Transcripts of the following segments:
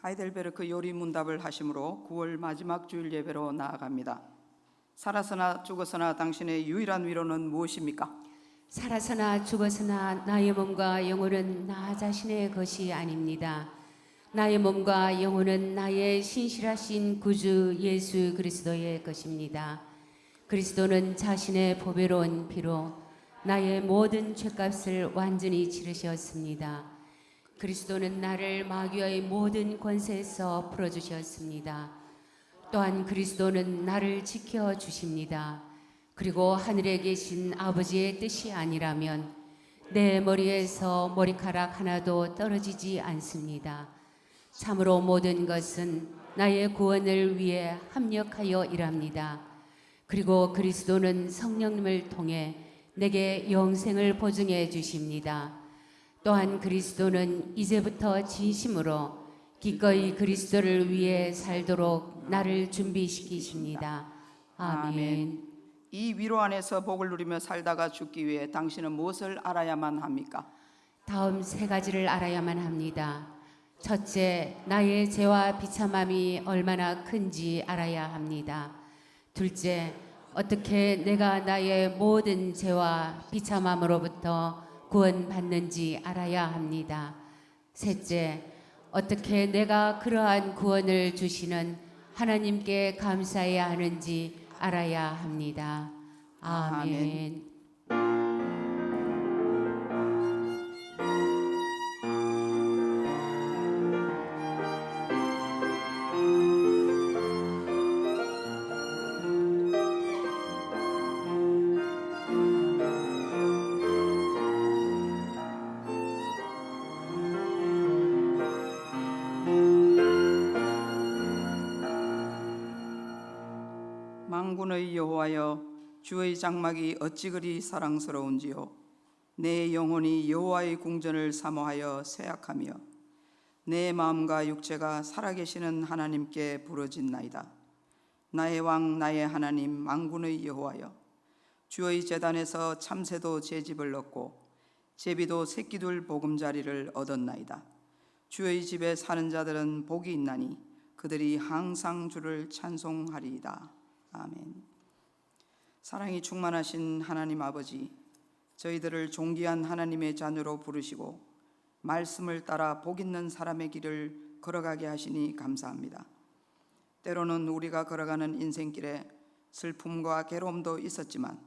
하이델베르크 요리 문답을 하심으로 9월 마지막 주일 예배로 나아갑니다. 살아서나 죽어서나 당신의 유일한 위로는 무엇입니까? 살아서나 죽어서나 나의 몸과 영혼은 나 자신의 것이 아닙니다. 나의 몸과 영혼은 나의 신실하신 구주 예수 그리스도의 것입니다. 그리스도는 자신의 보배로운 피로 나의 모든 죄값을 완전히 치르셨습니다. 그리스도는 나를 마귀의 모든 권세에서 풀어주셨습니다. 또한 그리스도는 나를 지켜주십니다. 그리고 하늘에 계신 아버지의 뜻이 아니라면 내 머리에서 머리카락 하나도 떨어지지 않습니다. 참으로 모든 것은 나의 구원을 위해 합력하여 일합니다. 그리고 그리스도는 성령님을 통해 내게 영생을 보증해 주십니다. 또한 그리스도는 이제부터 진심으로 기꺼이 그리스도를 위해 살도록 나를 준비시키십니다. 아멘. 이 위로 안에서 복을 누리며 살다가 죽기 위해 당신은 무엇을 알아야만 합니까? 다음 세 가지를 알아야만 합니다. 첫째, 나의 죄와 비참함이 얼마나 큰지 알아야 합니다. 둘째, 어떻게 내가 나의 모든 죄와 비참함으로부터 구원받는지 알아야 합니다. 셋째, 어떻게 내가 그러한 구원을 주시는 하나님께 감사해야 하는지 알아야 합니다. 아멘. 만군의 여호와여, 주의 장막이 어찌 그리 사랑스러운지요. 내 영혼이 여호와의 궁전을 사모하여 쇠약하며 내 마음과 육체가 살아계시는 하나님께 부르짖나이다. 나의 왕 나의 하나님 만군의 여호와여, 주의 제단에서 참새도 제 집을 얻고 제비도 새끼둘 보금자리를 얻었나이다. 주의 집에 사는 자들은 복이 있나니 그들이 항상 주를 찬송하리이다. 아멘. 사랑이 충만하신 하나님 아버지, 저희들을 존귀한 하나님의 자녀로 부르시고 말씀을 따라 복 있는 사람의 길을 걸어가게 하시니 감사합니다. 때로는 우리가 걸어가는 인생길에 슬픔과 괴로움도 있었지만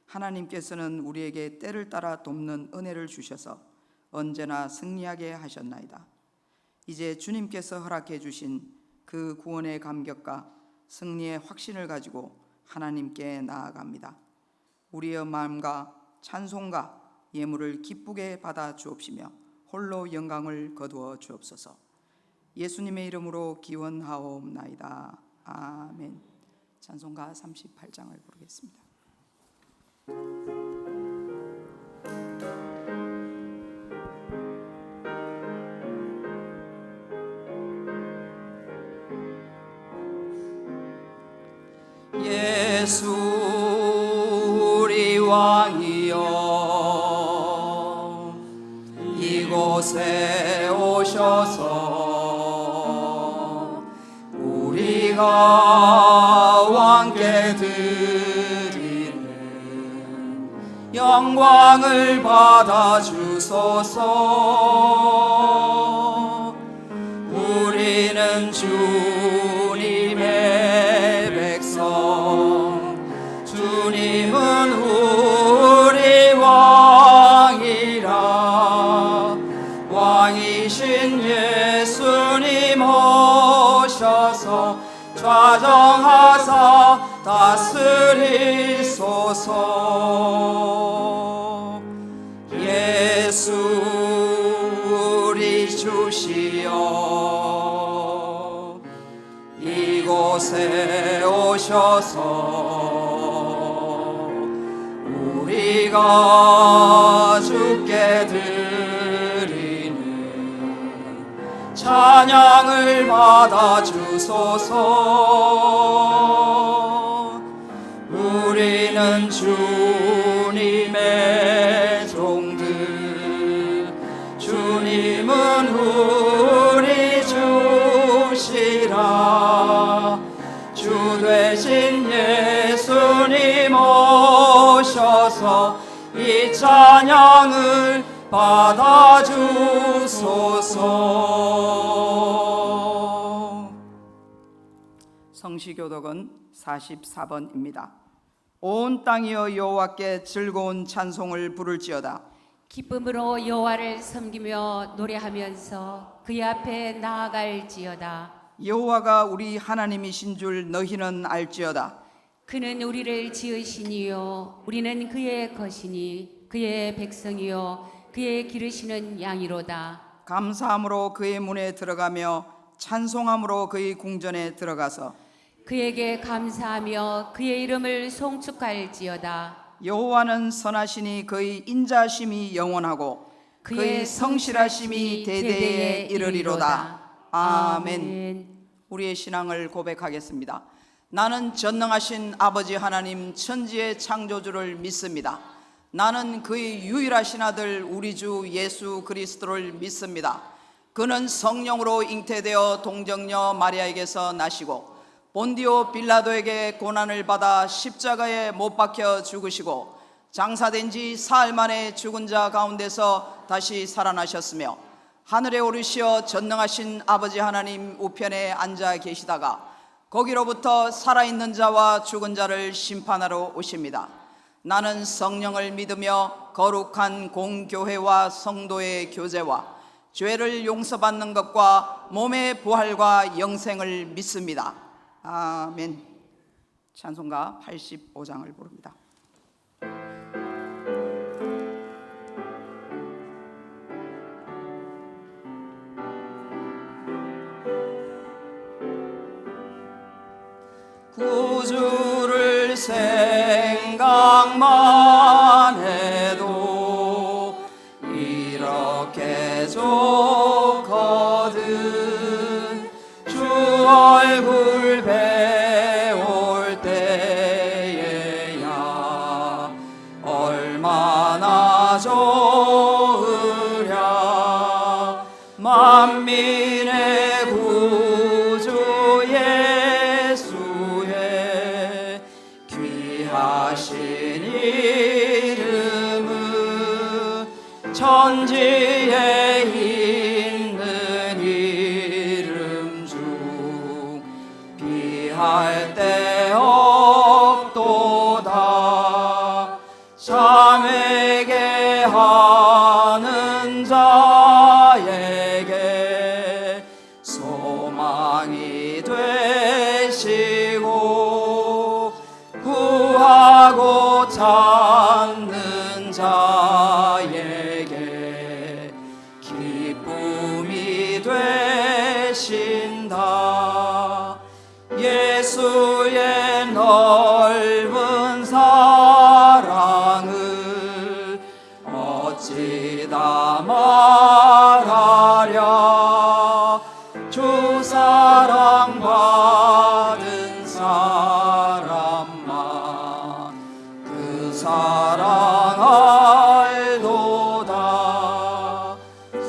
하나님께서는 우리에게 때를 따라 돕는 은혜를 주셔서 언제나 승리하게 하셨나이다. 이제 주님께서 허락해 주신 그 구원의 감격과 승리의 확신을 가지고 하나님께 나아갑니다. 우리의 마음과 찬송과 예물을 기쁘게 받아 주옵시며 홀로 영광을 거두어 주옵소서. 예수님의 이름으로 기원하옵나이다. 아멘. 찬송가 38장을 부르겠습니다. 예수 우리 왕이여, 이곳에 오셔서 우리가 왕께 드리는 영광을 받아 주소서. 우리는 주님의 백성, 주님은 우리 왕이라. 왕이신 예수님 오셔서 좌정하사 다스리소서. 예수 우리 주시여, 이곳에 오셔서 우리가 주께 드리는 찬양을 받아 주소서. 우리는 주님의 종들, 주님은 우리 주 찬양을 받아주소서. 성시교독은 44번입니다. 온 땅이여 여호와께 즐거운 찬송을 부를지어다. 기쁨으로 여호와를 섬기며 노래하면서 그의 앞에 나아갈지어다. 여호와가 우리 하나님이신 줄 너희는 알지어다. 그는 우리를 지으시니요 우리는 그의 것이니 그의 백성이요 그의 기르시는 양이로다. 감사함으로 그의 문에 들어가며 찬송함으로 그의 궁전에 들어가서 그에게 감사하며 그의 이름을 송축할지어다. 여호와는 선하시니 그의 인자심이 영원하고 그의 성실하심이 대대에 이르리로다. 아멘. 우리의 신앙을 고백하겠습니다. 나는 전능하신 아버지 하나님 천지의 창조주를 믿습니다. 나는 그의 유일하신 아들 우리 주 예수 그리스도를 믿습니다. 그는 성령으로 잉태되어 동정녀 마리아에게서 나시고 본디오 빌라도에게 고난을 받아 십자가에 못 박혀 죽으시고 장사된 지 사흘 만에 죽은 자 가운데서 다시 살아나셨으며 하늘에 오르시어 전능하신 아버지 하나님 우편에 앉아 계시다가 거기로부터 살아있는 자와 죽은 자를 심판하러 오십니다. 나는 성령을 믿으며 거룩한 공교회와 성도의 교제와 죄를 용서받는 것과 몸의 부활과 영생을 믿습니다. 아멘. 찬송가 85장을 부릅니다. 구주를 생각만 해도 이렇게 좋거든. 주 얼굴 배울 때에야 얼마나 좋으랴. 만민의 구주 예수의 귀하신 이름은 천지에 있는 이름 중 비할 데 없도다. 잠에게 하는 자에게 소망이 되시고 구하고 찾는 자에게 기쁨이 되신다. 예수의 넓은 사랑을 어찌 다 말하랴. 주 사랑 받은 사람만 그 사랑 알도다.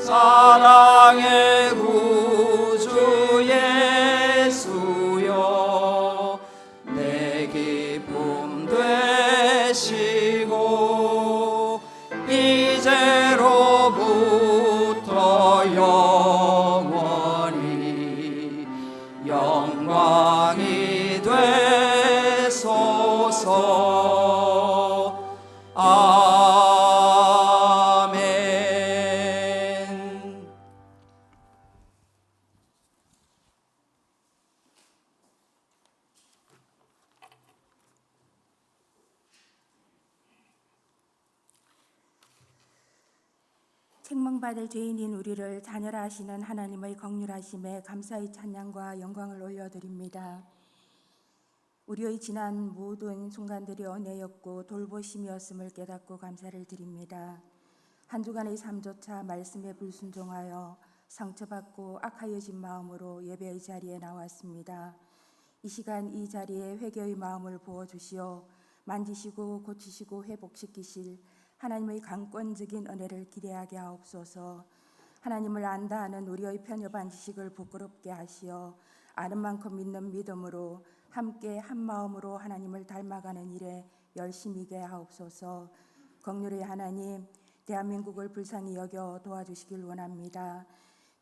사랑의 구주 예수여 내 기쁨 되시고 이제로부터 영원히 영광이 되소서. 아멘. 책망받을 죄인인 우리를 자녀라 하시는 하나님의 긍휼하심에 감사의 찬양과 영광을 올려드립니다. 우리의 지난 모든 순간들이 은혜였고 돌보심이었음을 깨닫고 감사를 드립니다. 한 주간의 삶조차 말씀에 불순종하여 상처받고 악하여진 마음으로 예배의 자리에 나왔습니다. 이 시간 이 자리에 회개의 마음을 부어주시어 만지시고 고치시고 회복시키실 하나님의 강권적인 은혜를 기대하게 하옵소서. 하나님을 안다 하는 우리의 편협한 지식을 부끄럽게 하시어 아는 만큼 믿는 믿음으로 함께 한 마음으로 하나님을 닮아가는 일에 열심히게 하옵소서. 긍휼의 하나님, 대한민국을 불쌍히 여겨 도와주시길 원합니다.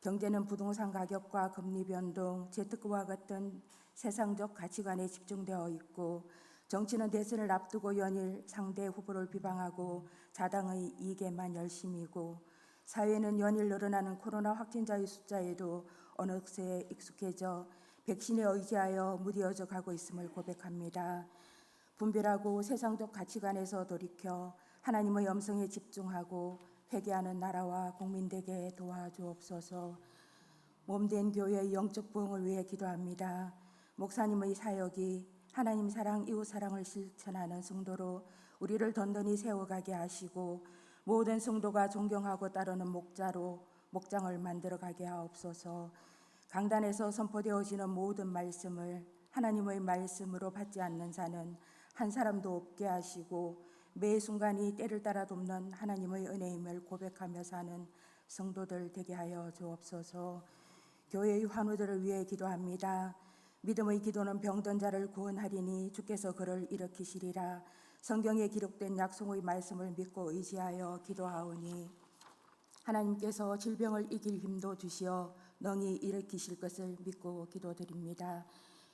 경제는 부동산 가격과 금리 변동, 재테크와 같은 세상적 가치관에 집중되어 있고, 정치는 대선을 앞두고 연일 상대 후보를 비방하고 자당의 이익에만 열심이고, 사회는 연일 늘어나는 코로나 확진자의 숫자에도 어느새 익숙해져 백신에 의지하여 무뎌져 가고 있음을 고백합니다. 분별하고 세상적 가치관에서 돌이켜 하나님의 음성에 집중하고 회개하는 나라와 국민 되게 도와주옵소서. 몸된 교회의 영적 부흥을 위해 기도합니다. 목사님의 사역이 하나님 사랑, 이웃 사랑을 실천하는 성도로 우리를 든든히 세워가게 하시고, 모든 성도가 존경하고 따르는 목자로 목장을 만들어가게 하옵소서. 강단에서 선포되어지는 모든 말씀을 하나님의 말씀으로 받지 않는 자는 한 사람도 없게 하시고, 매 순간이 때를 따라 돕는 하나님의 은혜임을 고백하며 사는 성도들 되게 하여 주옵소서. 교회의 환우들을 위해 기도합니다. 믿음의 기도는 병든 자를 구원하리니 주께서 그를 일으키시리라. 성경에 기록된 약속의 말씀을 믿고 의지하여 기도하오니 하나님께서 질병을 이길 힘도 주시어 능히 일으키실 것을 믿고 기도드립니다.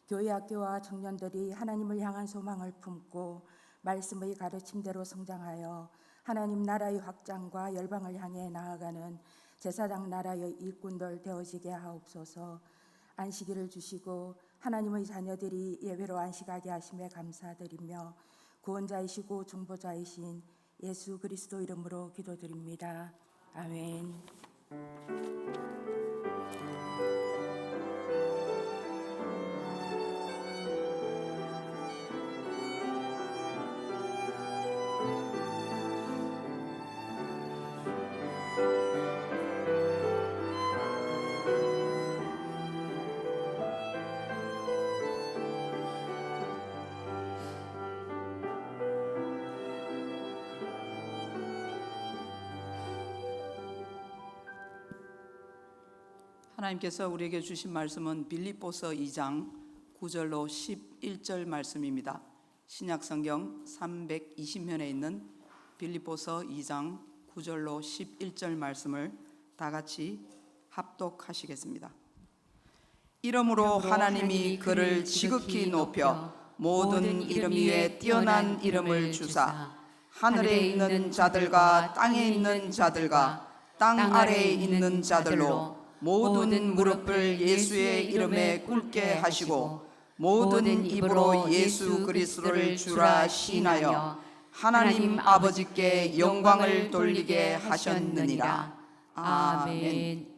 교회 학교와 청년들이 하나님을 향한 소망을 품고 말씀의 가르침대로 성장하여 하나님 나라의 확장과 열방을 향해 나아가는 제사장 나라의 일꾼들 되어지게 하옵소서. 안식일을 주시고 하나님의 자녀들이 예배로 안식하게 하심에 감사드리며 구원자이시고 중보자이신 예수 그리스도 이름으로 기도드립니다. 아멘. 하나님께서 우리에게 주신 말씀은 빌립보서 2장 9절로 11절 말씀입니다. 신약성경 320면에 있는 빌립보서 2장 9절로 11절 말씀을 다 같이 합독하시겠습니다. 이러므로 하나님이 그를 지극히 높여 모든 이름 위에 뛰어난 이름을 주사 하늘에 있는 자들과 땅에 있는 자들과 땅 아래에 있는 자들로 모든 무릎을 예수의 이름에 꿇게 하시고 모든 입으로 예수 그리스도를 주라 시인하여 하나님 아버지께 영광을 돌리게 하셨느니라. 아멘.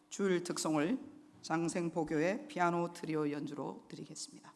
주일 특송을 장생보교의 피아노 트리오 연주로 드리겠습니다.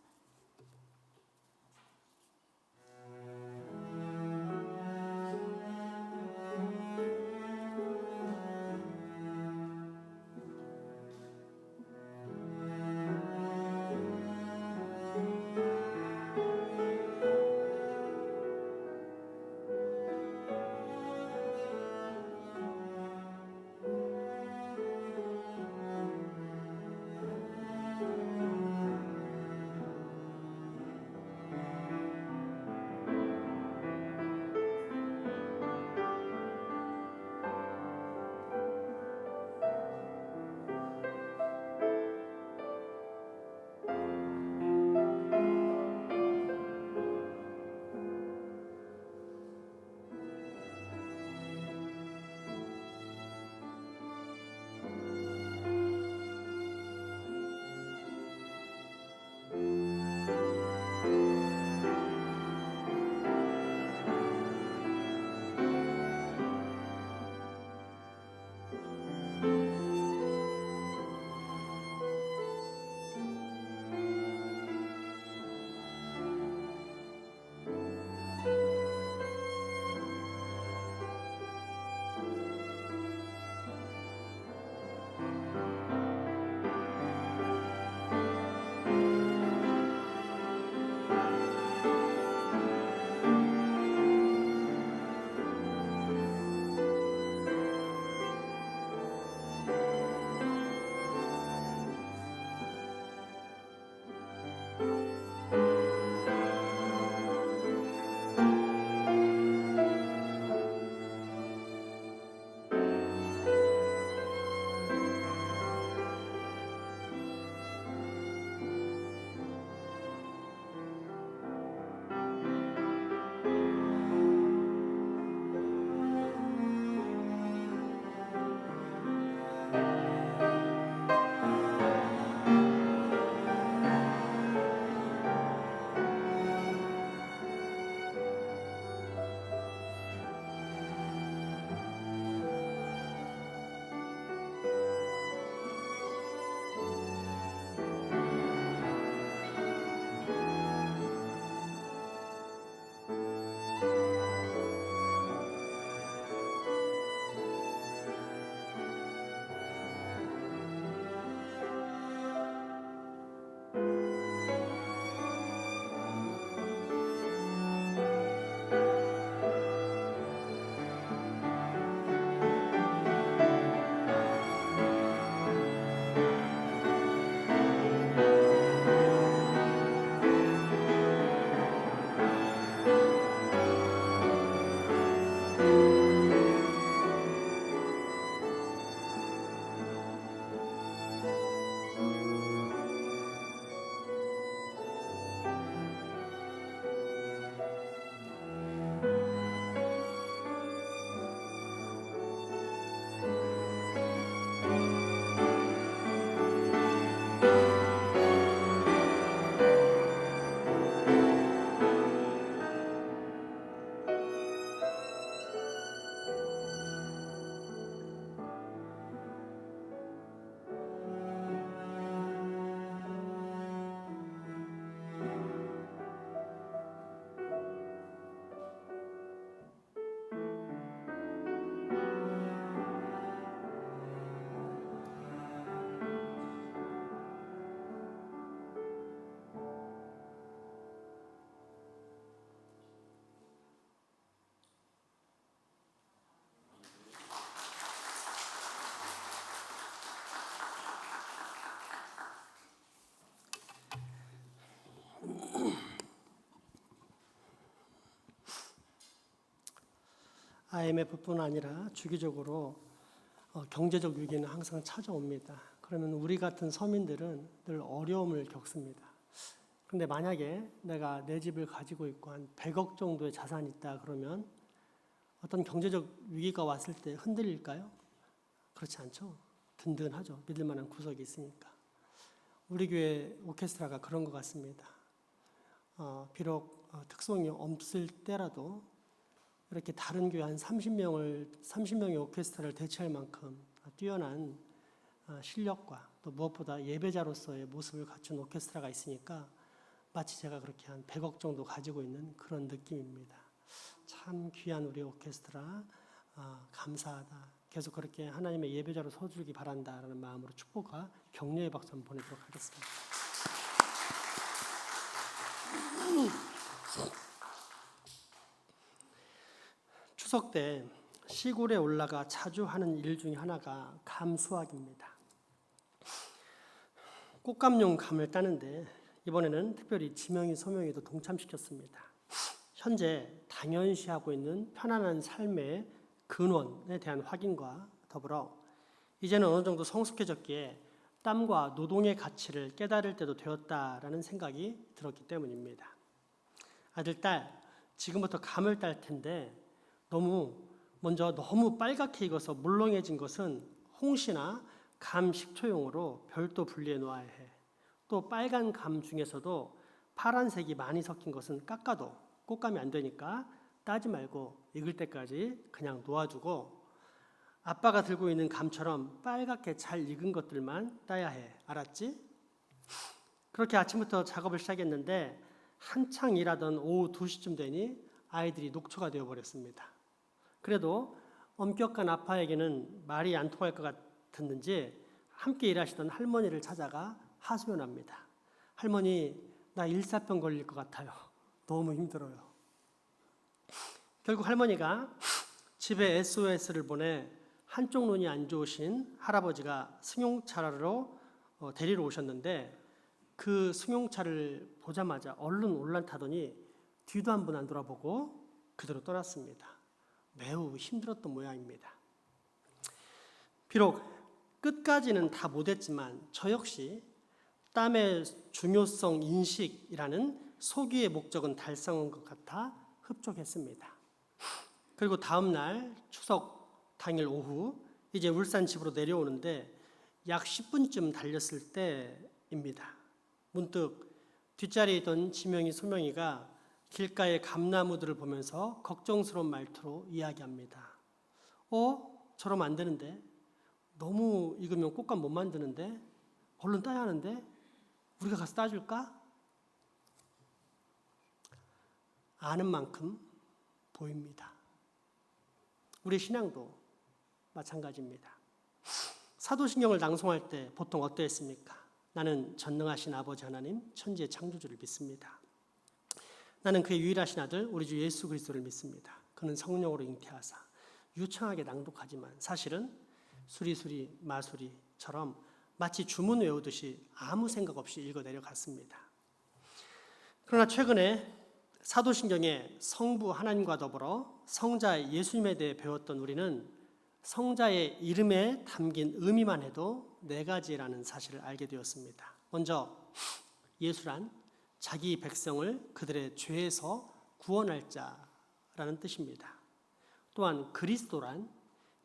IMF뿐 아니라 주기적으로 경제적 위기는 항상 찾아옵니다. 그러면 우리 같은 서민들은 늘 어려움을 겪습니다. 그런데 만약에 내가 내 집을 가지고 있고 한 100억 정도의 자산이 있다 그러면 어떤 경제적 위기가 왔을 때 흔들릴까요? 그렇지 않죠. 든든하죠. 믿을 만한 구석이 있으니까. 우리 교회 오케스트라가 그런 것 같습니다. 비록 특성이 없을 때라도 이렇게 다른 교회 한 30명의 오케스트라를 대체할 만큼 뛰어난 실력과 또 무엇보다 예배자로서의 모습을 갖춘 오케스트라가 있으니까 마치 제가 그렇게 한 100억 정도 가지고 있는 그런 느낌입니다. 참 귀한 우리 오케스트라 감사하다. 계속 그렇게 하나님의 예배자로 서주기 바란다라는 마음으로 축복과 격려의 박수 한번 보내도록 하겠습니다. 추석 때 시골에 올라가 자주 하는 일 중에 하나가 감 수확입니다. 꽃감용 감을 따는데 이번에는 특별히 지명이 소명이도 동참시켰습니다. 현재 당연시하고 있는 편안한 삶의 근원에 대한 확인과 더불어 이제는 어느 정도 성숙해졌기에 땀과 노동의 가치를 깨달을 때도 되었다라는 생각이 들었기 때문입니다. 아들, 딸, 지금부터 감을 딸 텐데 먼저 너무 빨갛게 익어서 물렁해진 것은 홍시나 감 식초용으로 별도 분리해 놓아야 해. 또 빨간 감 중에서도 파란색이 많이 섞인 것은 깎아도 꽃감이 안 되니까 따지 말고 익을 때까지 그냥 놓아주고 아빠가 들고 있는 감처럼 빨갛게 잘 익은 것들만 따야 해. 알았지? 그렇게 아침부터 작업을 시작했는데 한창 일하던 오후 2시쯤 되니 아이들이 녹초가 되어버렸습니다. 그래도 엄격한 아빠에게는 말이 안 통할 것 같았는지 함께 일하시던 할머니를 찾아가 하소연합니다. 할머니, 나 일사병 걸릴 것 같아요. 너무 힘들어요. 결국 할머니가 집에 SOS를 보내 한쪽 눈이 안 좋으신 할아버지가 승용차로 데리러 오셨는데 그 승용차를 보자마자 얼른 올라타더니 뒤도 한 번 안 돌아보고 그대로 떠났습니다. 매우 힘들었던 모양입니다. 비록 끝까지는 다 못했지만 저 역시 땀의 중요성 인식이라는 소기의 목적은 달성한 것 같아 흡족했습니다. 그리고 다음 날 추석 당일 오후 이제 울산 집으로 내려오는데 약 10분쯤 달렸을 때입니다. 문득 뒷자리에 있던 지명이 소명이가 길가의 감나무들을 보면서 걱정스러운 말투로 이야기합니다. 저러면 안 되는데, 너무 익으면 꽃감 못 만드는데, 얼른 따야 하는데 우리가 가서 따줄까? 아는 만큼 보입니다. 우리 신앙도 마찬가지입니다. 사도신경을 낭송할 때 보통 어떠했습니까? 나는 전능하신 아버지 하나님 천지의 창조주를 믿습니다. 나는 그의 유일하신 아들 우리 주 예수 그리스도를 믿습니다. 그는 성령으로 잉태하사 유창하게 낭독하지만 사실은 수리수리 마수리처럼 마치 주문 외우듯이 아무 생각 없이 읽어 내려갔습니다. 그러나 최근에 사도신경에 성부 하나님과 더불어 성자 예수님에 대해 배웠던 우리는 성자의 이름에 담긴 의미만 해도 4가지라는 사실을 알게 되었습니다. 먼저 예수란 자기 백성을 그들의 죄에서 구원할 자라는 뜻입니다. 또한 그리스도란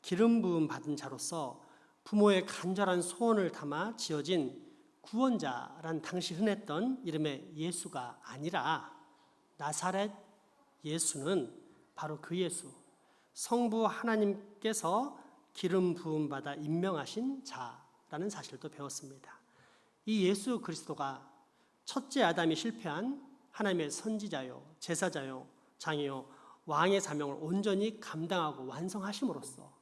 기름 부음 받은 자로서 부모의 간절한 소원을 담아 지어진 구원자란 당시 흔했던 이름의 예수가 아니라 나사렛 예수는 바로 그 예수, 성부 하나님께서 기름 부음 받아 임명하신 자라는 사실도 배웠습니다. 이 예수 그리스도가 첫째 아담이 실패한 하나님의 선지자요, 제사자요, 장이요, 왕의 사명을 온전히 감당하고 완성하심으로써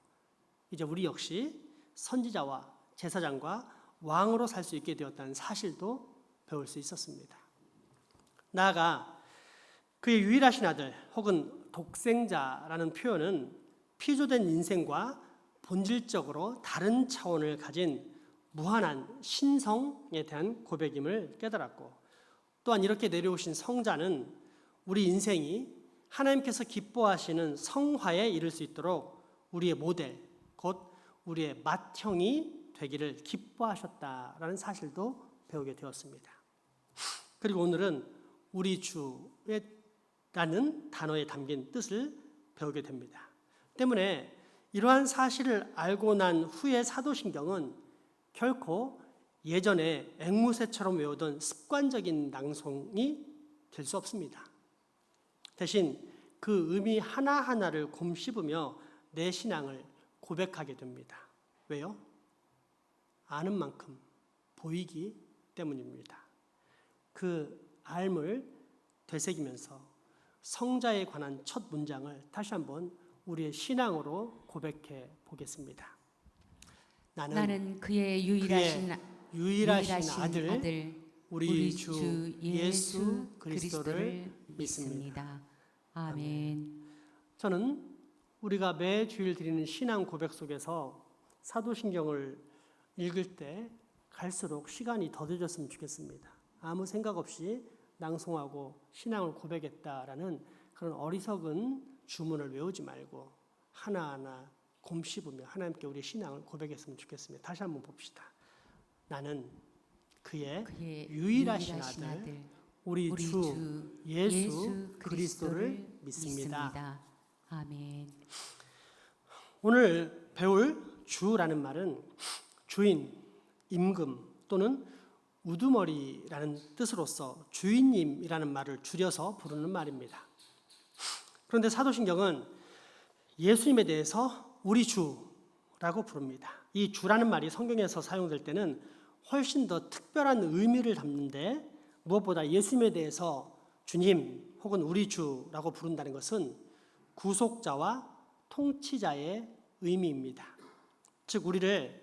이제 우리 역시 선지자와 제사장과 왕으로 살 수 있게 되었다는 사실도 배울 수 있었습니다. 나아가 그의 유일하신 아들 혹은 독생자라는 표현은 피조된 인생과 본질적으로 다른 차원을 가진 무한한 신성에 대한 고백임을 깨달았고 또한 이렇게 내려오신 성자는 우리 인생이 하나님께서 기뻐하시는 성화에 이를 수 있도록 우리의 모델, 곧 우리의 맏형이 되기를 기뻐하셨다라는 사실도 배우게 되었습니다. 그리고 오늘은 우리 주라는 단어에 담긴 뜻을 배우게 됩니다. 때문에 이러한 사실을 알고 난 후에 사도신경은 결코 예전에 앵무새처럼 외우던 습관적인 낭송이 될 수 없습니다. 대신 그 의미 하나하나를 곰씹으며 내 신앙을 고백하게 됩니다. 왜요? 아는 만큼 보이기 때문입니다. 그 알을 되새기면서 성자에 관한 첫 문장을 다시 한번 우리의 신앙으로 고백해 보겠습니다. 나는 그의 유일하신 아들 우리 주 예수 그리스도를 믿습니다. 아멘. 저는 우리가 매 주일 드리는 신앙 고백 속에서 사도신경을 읽을 때 갈수록 시간이 더뎌졌으면 좋겠습니다. 아무 생각 없이 낭송하고 신앙을 고백했다라는 그런 어리석은 주문을 외우지 말고 하나하나 곰씹으며 하나님께 우리 신앙을 고백했으면 좋겠습니다. 다시 한번 봅시다. 나는 그의 유일하신 아들 우리 주 예수 그리스도를 믿습니다. 아멘. 오늘 배울 주라는 말은 주인, 임금 또는 우두머리라는 뜻으로서 주인님이라는 말을 줄여서 부르는 말입니다. 그런데 사도신경은 예수님에 대해서 우리 주라고 부릅니다. 이 주라는 말이 성경에서 사용될 때는 훨씬 더 특별한 의미를 담는데 무엇보다 예수님에 대해서 주님 혹은 우리 주라고 부른다는 것은 구속자와 통치자의 의미입니다. 즉 우리를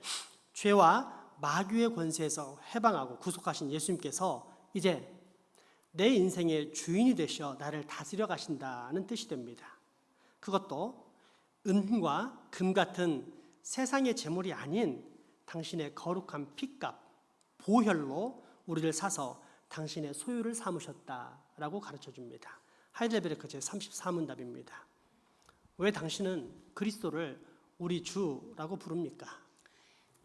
죄와 마귀의 권세에서 해방하고 구속하신 예수님께서 이제 내 인생의 주인이 되셔 나를 다스려 가신다는 뜻이 됩니다. 그것도 은과 금 같은 세상의 재물이 아닌 당신의 거룩한 피값, 보혈로 우리를 사서 당신의 소유를 삼으셨다라고 가르쳐줍니다. 하이델베르크 제34문답입니다. 왜 당신은 그리스도를 우리 주라고 부릅니까?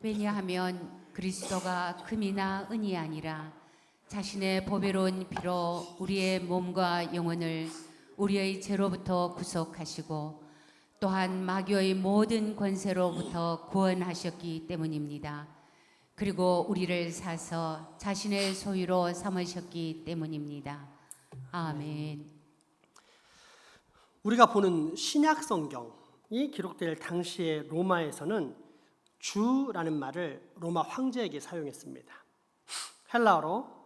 왜냐하면 그리스도가 금이나 은이 아니라 자신의 보배로운 피로 우리의 몸과 영혼을 우리의 죄로부터 구속하시고 또한 마귀의 모든 권세로부터 구원하셨기 때문입니다. 그리고 우리를 사서 자신의 소유로 삼으셨기 때문입니다. 아멘. 우리가 보는 신약 성경이 기록될 당시의 로마에서는 주라는 말을 로마 황제에게 사용했습니다. 헬라어로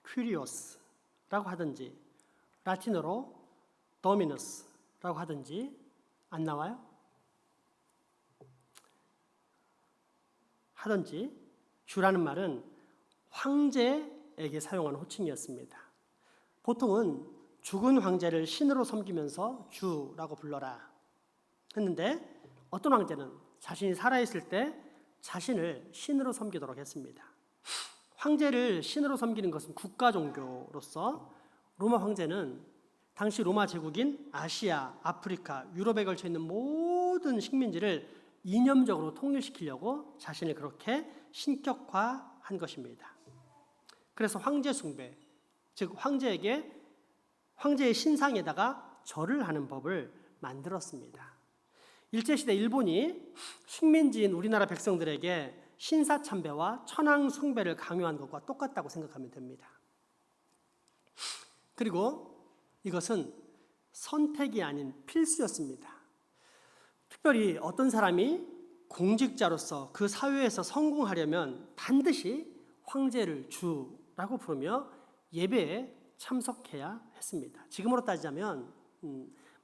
퀴리오스라고 하든지 라틴어로 도미너스라고 하든지 안 나와요? 하든지 주라는 말은 황제에게 사용하는 호칭이었습니다. 보통은 죽은 황제를 신으로 섬기면서 주라고 불러라 했는데 어떤 황제는 자신이 살아있을 때 자신을 신으로 섬기도록 했습니다. 황제를 신으로 섬기는 것은 국가 종교로서 로마 황제는 당시 로마 제국인 아시아, 아프리카, 유럽에 걸쳐 있는 모든 식민지를 이념적으로 통일시키려고 자신을 그렇게 신격화한 것입니다. 그래서 황제 숭배, 즉 황제의 신상에다가 절을 하는 법을 만들었습니다. 일제시대 일본이 식민지인 우리나라 백성들에게 신사참배와 천황 숭배를 강요한 것과 똑같다고 생각하면 됩니다. 그리고 이것은 선택이 아닌 필수였습니다. 특별히 어떤 사람이 공직자로서 그 사회에서 성공하려면 반드시 황제를 주라고 부르며 예배에 참석해야 했습니다. 지금으로 따지자면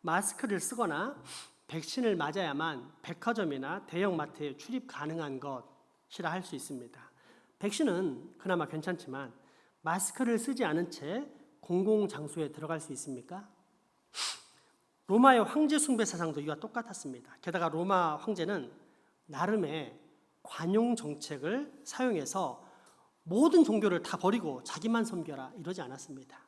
마스크를 쓰거나 백신을 맞아야만 백화점이나 대형마트에 출입 가능한 것이라 할 수 있습니다. 백신은 그나마 괜찮지만 마스크를 쓰지 않은 채 공공장소에 들어갈 수 있습니까? 로마의 황제 숭배 사상도 이와 똑같았습니다. 게다가 로마 황제는 나름의 관용 정책을 사용해서 모든 종교를 다 버리고 자기만 섬겨라 이러지 않았습니다.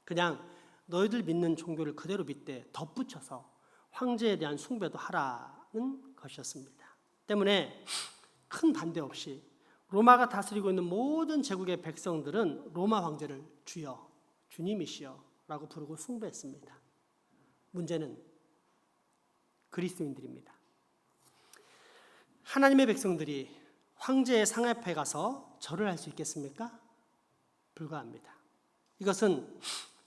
그냥 너희들 믿는 종교를 그대로 믿되 덧붙여서 황제에 대한 숭배도 하라는 것이었습니다. 때문에 큰 반대 없이 로마가 다스리고 있는 모든 제국의 백성들은 로마 황제를 주여, 주님이시여 라고 부르고 숭배했습니다. 문제는 그리스도인들입니다. 하나님의 백성들이 황제의 상 앞에 가서 절을 할 수 있겠습니까? 불가합니다. 이것은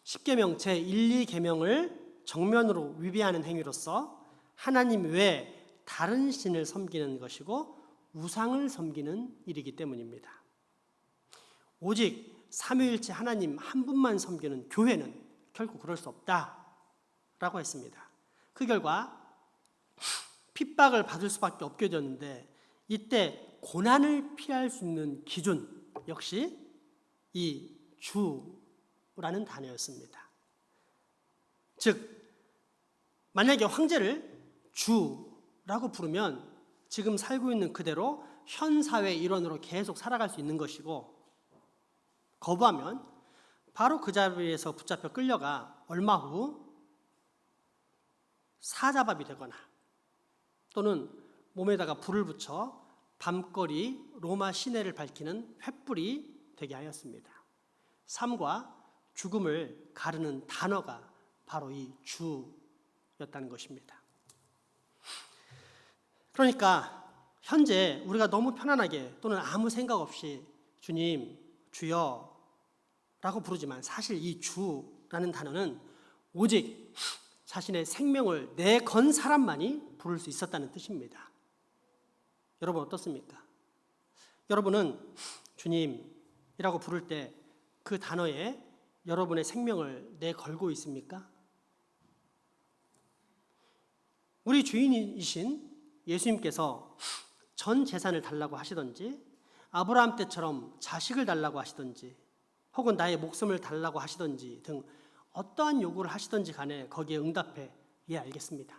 십계명 제1, 2계명을 정면으로 위배하는 행위로서 하나님 외에 다른 신을 섬기는 것이고 우상을 섬기는 일이기 때문입니다. 오직 삼위일체 하나님 한 분만 섬기는 교회는 결코 그럴 수 없다라고 했습니다. 그 결과 핍박을 받을 수밖에 없게 되었는데 이때 고난을 피할 수 있는 기준 역시 이 주라는 단어였습니다. 즉 만약에 황제를 주라고 부르면 지금 살고 있는 그대로 현 사회 일원으로 계속 살아갈 수 있는 것이고 거부하면 바로 그 자리에서 붙잡혀 끌려가 얼마 후 사자밥이 되거나 또는 몸에다가 불을 붙여 밤거리 로마 시내를 밝히는 횃불이 되게 하였습니다. 삶과 죽음을 가르는 단어가 바로 이 주였다는 것입니다. 그러니까 현재 우리가 너무 편안하게 또는 아무 생각 없이 주님, 주여 라고 부르지만 사실 이 주라는 단어는 오직 자신의 생명을 내건 사람만이 부를 수 있었다는 뜻입니다. 여러분 어떻습니까? 여러분은 주님이라고 부를 때 그 단어에 여러분의 생명을 내걸고 있습니까? 우리 주인이신 예수님께서 전 재산을 달라고 하시던지 아브라함 때처럼 자식을 달라고 하시던지 혹은 나의 목숨을 달라고 하시던지 등 어떠한 요구를 하시던지 간에 거기에 응답해 예 알겠습니다.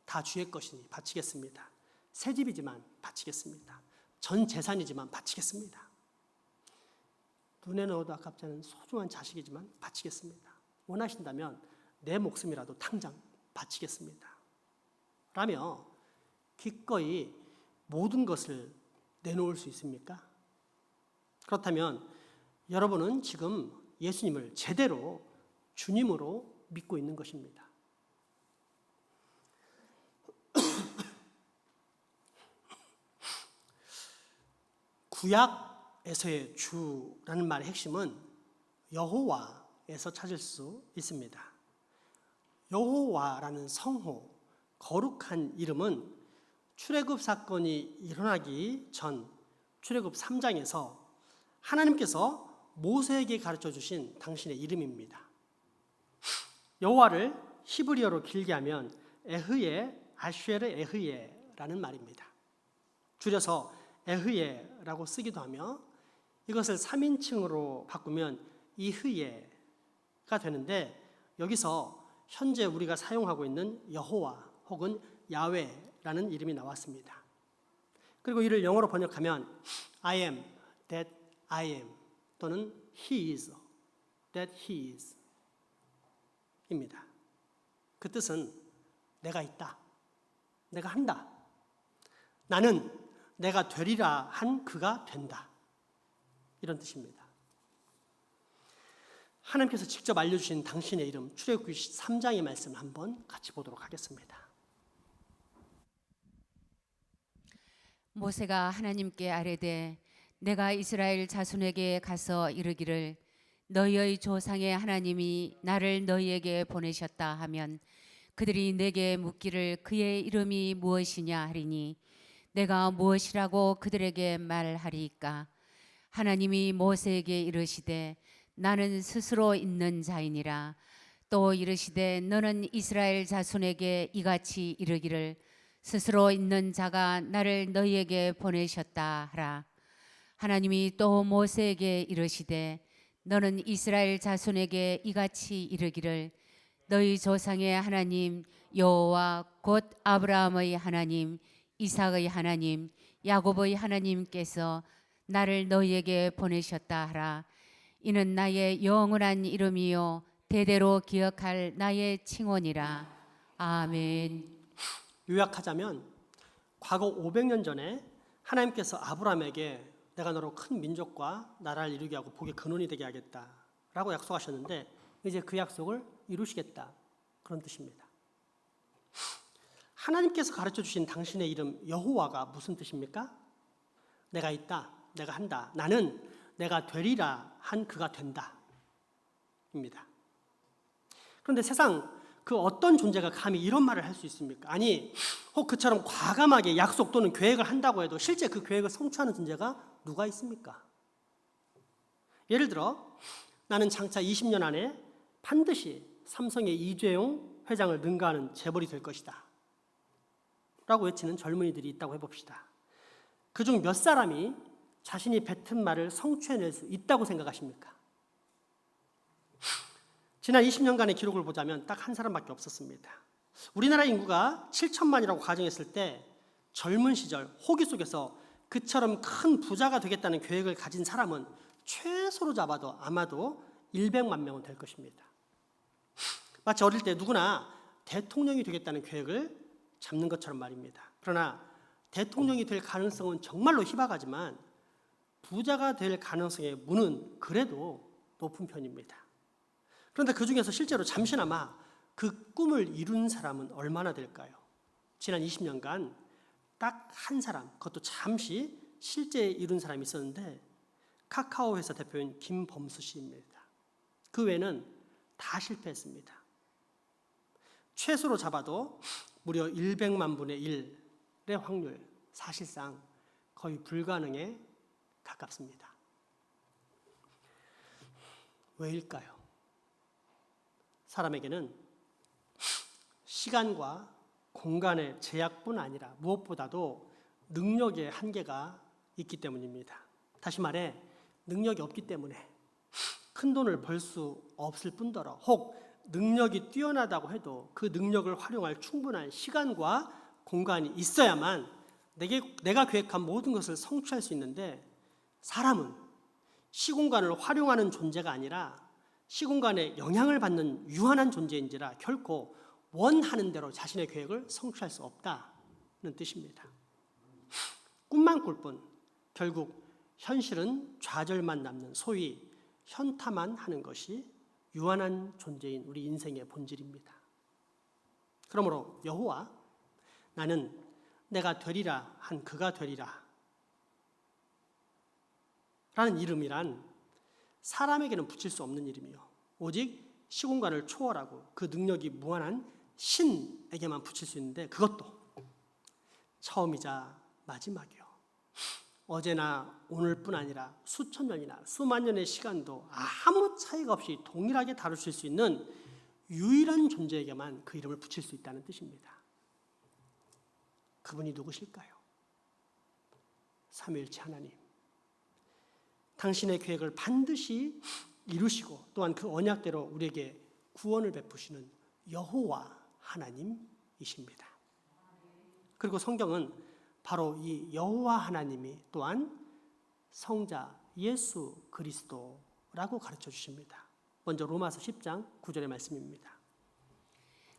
다 주의 것이니 바치겠습니다. 새 집이지만 바치겠습니다. 전 재산이지만 바치겠습니다. 눈에 넣어도 아깝지 않은 소중한 자식이지만 바치겠습니다. 원하신다면 내 목숨이라도 당장 바치겠습니다. 라며 기꺼이 모든 것을 내놓을 수 있습니까? 그렇다면 여러분은 지금 예수님을 제대로 주님으로 믿고 있는 것입니다. 구약에서의 주라는 말의 핵심은 여호와에서 찾을 수 있습니다. 여호와라는 성호, 거룩한 이름은 출애굽 사건이 일어나기 전 출애굽 3장에서 하나님께서 모세에게 가르쳐 주신 당신의 이름입니다. 여호와를 히브리어로 길게 하면 에흐예, 아슈에르 에흐예라는 말입니다. 줄여서 에흐예라고 쓰기도 하며 이것을 3인칭으로 바꾸면 이흐예가 되는데 여기서 현재 우리가 사용하고 있는 여호와 혹은 야훼라는 이름이 나왔습니다. 그리고 이를 영어로 번역하면 I am that I am 또는 He is that He is 입니다. 그 뜻은 내가 있다, 내가 한다, 나는 내가 되리라 한 그가 된다 이런 뜻입니다. 하나님께서 직접 알려주신 당신의 이름 출애굽기 3장의 말씀을 한번 같이 보도록 하겠습니다. 모세가 하나님께 아뢰되 내가 이스라엘 자손에게 가서 이르기를 너희의 조상의 하나님이 나를 너희에게 보내셨다 하면 그들이 내게 묻기를 그의 이름이 무엇이냐 하리니 내가 무엇이라고 그들에게 말하리이까. 하나님이 모세에게 이르시되 나는 스스로 있는 자이니라. 또 이르시되 너는 이스라엘 자손에게 이같이 이르기를 스스로 있는 자가 나를 너희에게 보내셨다 하라. 하나님이 또 모세에게 이르시되 너는 이스라엘 자손에게 이같이 이르기를 너희 조상의 하나님 여호와 곧 아브라함의 하나님 이삭의 하나님 야곱의 하나님께서 나를 너희에게 보내셨다 하라. 이는 나의 영원한 이름이요 대대로 기억할 나의 칭원이라. 아멘. 요약하자면 과거 500년 전에 하나님께서 아브라함에게 내가 너로 큰 민족과 나라를 이루게 하고 복의 근원이 되게 하겠다라고 약속하셨는데 이제 그 약속을 이루시겠다, 그런 뜻입니다. 하나님께서 가르쳐 주신 당신의 이름 여호와가 무슨 뜻입니까? 내가 있다, 내가 한다, 나는 내가 되리라 한 그가 된다 입니다. 그런데 세상 그 어떤 존재가 감히 이런 말을 할 수 있습니까? 아니, 혹 그처럼 과감하게 약속 또는 계획을 한다고 해도 실제 그 계획을 성취하는 존재가 누가 있습니까? 예를 들어 나는 장차 20년 안에 반드시 삼성의 이재용 회장을 능가하는 재벌이 될 것이다 라고 외치는 젊은이들이 있다고 해봅시다. 그중 몇 사람이 자신이 뱉은 말을 성취해낼 수 있다고 생각하십니까? 지난 20년간의 기록을 보자면 딱 한 사람밖에 없었습니다. 우리나라 인구가 7천만이라고 가정했을 때 젊은 시절 호기 속에서 그처럼 큰 부자가 되겠다는 계획을 가진 사람은 최소로 잡아도 아마도 100만 명은 될 것입니다. 마치 어릴 때 누구나 대통령이 되겠다는 계획을 잡는 것처럼 말입니다. 그러나 대통령이 될 가능성은 정말로 희박하지만 부자가 될 가능성의 문은 그래도 높은 편입니다. 그런데 그 중에서 실제로 잠시나마 그 꿈을 이룬 사람은 얼마나 될까요? 지난 20년간 딱 한 사람, 그것도 잠시 실제 이룬 사람이 있었는데 카카오 회사 대표인 김범수 씨입니다. 그 외에는 다 실패했습니다. 최소로 잡아도 무려 100만 분의 1의 확률, 사실상 거의 불가능에 가깝습니다. 왜일까요? 사람에게는 시간과 공간의 제약뿐 아니라 무엇보다도 능력의 한계가 있기 때문입니다. 다시 말해 능력이 없기 때문에 큰 돈을 벌 수 없을 뿐더러 혹 능력이 뛰어나다고 해도 그 능력을 활용할 충분한 시간과 공간이 있어야만 내가 계획한 모든 것을 성취할 수 있는데 사람은 시공간을 활용하는 존재가 아니라 시공간에 영향을 받는 유한한 존재인지라 결코 원하는 대로 자신의 계획을 성취할 수 없다는 뜻입니다. 꿈만 꿀 뿐 결국 현실은 좌절만 남는 소위 현타만 하는 것이 유한한 존재인 우리 인생의 본질입니다. 그러므로 여호와, 나는 내가 되리라 한 그가 되리라 라는 이름이란 사람에게는 붙일 수 없는 이름이요 오직 시공간을 초월하고 그 능력이 무한한 신에게만 붙일 수 있는데 그것도 처음이자 마지막이요 어제나 오늘뿐 아니라 수천 년이나 수만 년의 시간도 아무 차이가 없이 동일하게 다루실 수 있는 유일한 존재에게만 그 이름을 붙일 수 있다는 뜻입니다. 그분이 누구실까요? 삼위일체 하나님, 당신의 계획을 반드시 이루시고 또한 그 언약대로 우리에게 구원을 베푸시는 여호와 하나님이십니다. 그리고 성경은 바로 이 여호와 하나님이 또한 성자 예수 그리스도라고 가르쳐 주십니다. 먼저 로마서 10장 9절의 말씀입니다.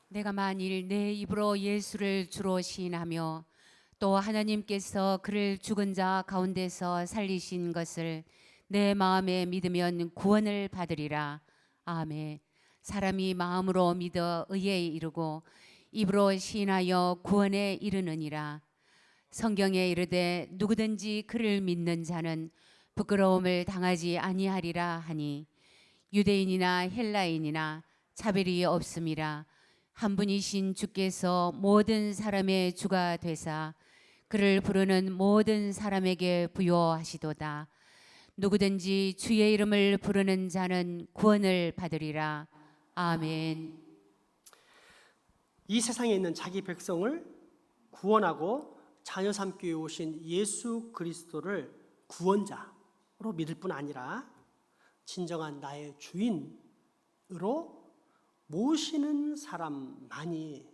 내가 만일 내 입으로 예수를 주로 시인하며 또 하나님께서 그를 죽은 자 가운데서 살리신 것을 내 마음에 믿으면 구원을 받으리라. 아멘. 사람이 마음으로 믿어 의에 이르고 입으로 시인하여 구원에 이르느니라. 성경에 이르되 누구든지 그를 믿는 자는 부끄러움을 당하지 아니하리라 하니 유대인이나 헬라인이나 차별이 없음이라. 한 분이신 주께서 모든 사람의 주가 되사 그를 부르는 모든 사람에게 부요하시도다. 누구든지 주의 이름을 부르는 자는 구원을 받으리라. 아멘. 이 세상에 있는 자기 백성을 구원하고 자녀 삼기 위해 오신 예수 그리스도를 구원자로 믿을 뿐 아니라 진정한 나의 주인으로 모시는 사람만이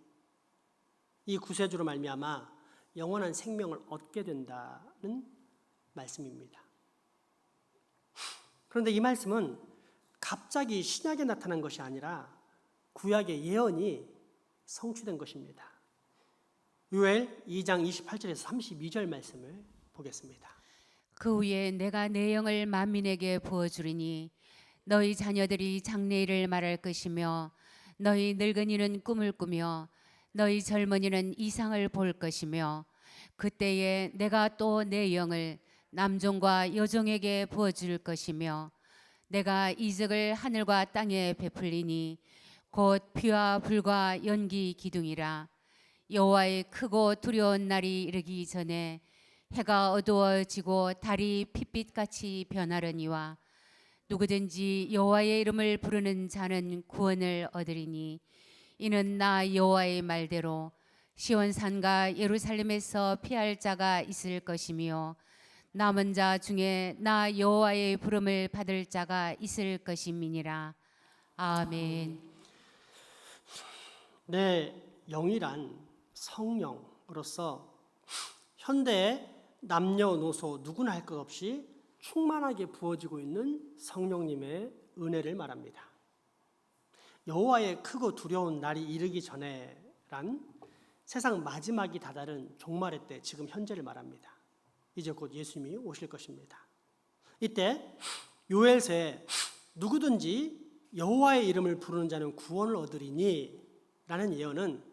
이 구세주로 말미암아 영원한 생명을 얻게 된다는 말씀입니다. 그런데 이 말씀은 갑자기 신약에 나타난 것이 아니라 구약의 예언이 성취된 것입니다. 요엘 2장 28절에서 32절 말씀을 보겠습니다. 그 후에 내가 내 영을 만민에게 부어주리니 너희 자녀들이 장래일을 말할 것이며 너희 늙은이는 꿈을 꾸며 너희 젊은이는 이상을 볼 것이며 그때에 내가 또 내 영을 남종과 여종에게 부어줄 것이며 내가 이적을 하늘과 땅에 베풀리니 곧 피와 불과 연기 기둥이라. 여호와의 크고 두려운 날이 이르기 전에 해가 어두워지고 달이 핏빛같이 변하려니와 누구든지 여호와의 이름을 부르는 자는 구원을 얻으리니 이는 나 여호와의 말대로 시온산과 예루살렘에서 피할 자가 있을 것이며 남은 자 중에 나 여호와의 부름을 받을 자가 있을 것임이니라. 아멘. 내 영이란 성령으로서 현대의 남녀노소 누구나 할 것 없이 충만하게 부어지고 있는 성령님의 은혜를 말합니다. 여호와의 크고 두려운 날이 이르기 전에란 세상 마지막이 다다른 종말의 때, 지금 현재를 말합니다. 이제 곧 예수님이 오실 것입니다. 이때 요엘서에 누구든지 여호와의 이름을 부르는 자는 구원을 얻으리니 라는 예언은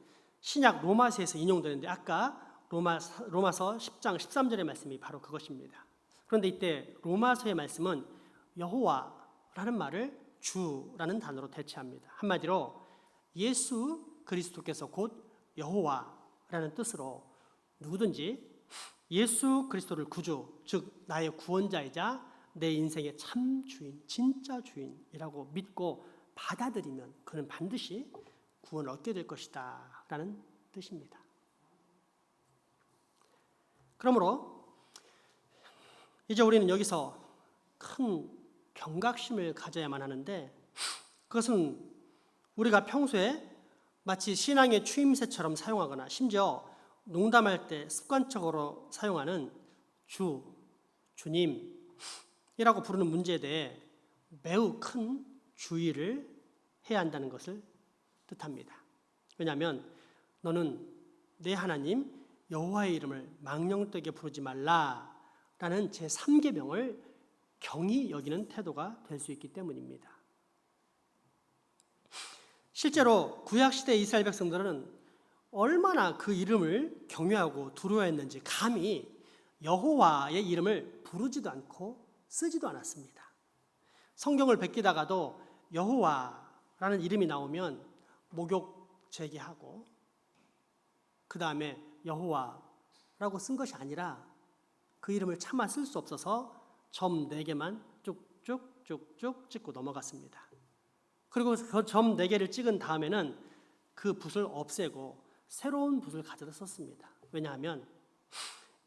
신약 로마서에서 인용되는데 아까 로마서 10장 13절의 말씀이 바로 그것입니다. 그런데 이때 로마서의 말씀은 여호와라는 말을 주라는 단어로 대체합니다. 한마디로 예수 그리스도께서 곧 여호와라는 뜻으로 누구든지 예수 그리스도를 구주, 즉 나의 구원자이자 내 인생의 참 주인, 진짜 주인이라고 믿고 받아들이면 그는 반드시 구원을 얻게 될 것이다 라는 뜻입니다. 그러므로 이제 우리는 여기서 큰 경각심을 가져야만 하는데, 그것은 우리가 평소에 마치 신앙의 추임새처럼 사용하거나 심지어 농담할 때 습관적으로 사용하는 주, 주님이라고 부르는 문제에 대해 매우 큰 주의를 해야 한다는 것을 뜻합니다. 왜냐하면 너는 내 하나님 여호와의 이름을 망령되게 부르지 말라라는 제3계명을 경히 여기는 태도가 될 수 있기 때문입니다. 실제로 구약시대 이스라엘 백성들은 얼마나 그 이름을 경외하고 두려워했는지 감히 여호와의 이름을 부르지도 않고 쓰지도 않았습니다. 성경을 베끼다가도 여호와라는 이름이 나오면 목욕 제기하고 그 다음에 여호와라고 쓴 것이 아니라 그 이름을 차마 쓸 수 없어서 점 4개만 쭉쭉쭉쭉 찍고 넘어갔습니다. 그리고 그 점 4개를 찍은 다음에는 그 붓을 없애고 새로운 붓을 가져다 썼습니다. 왜냐하면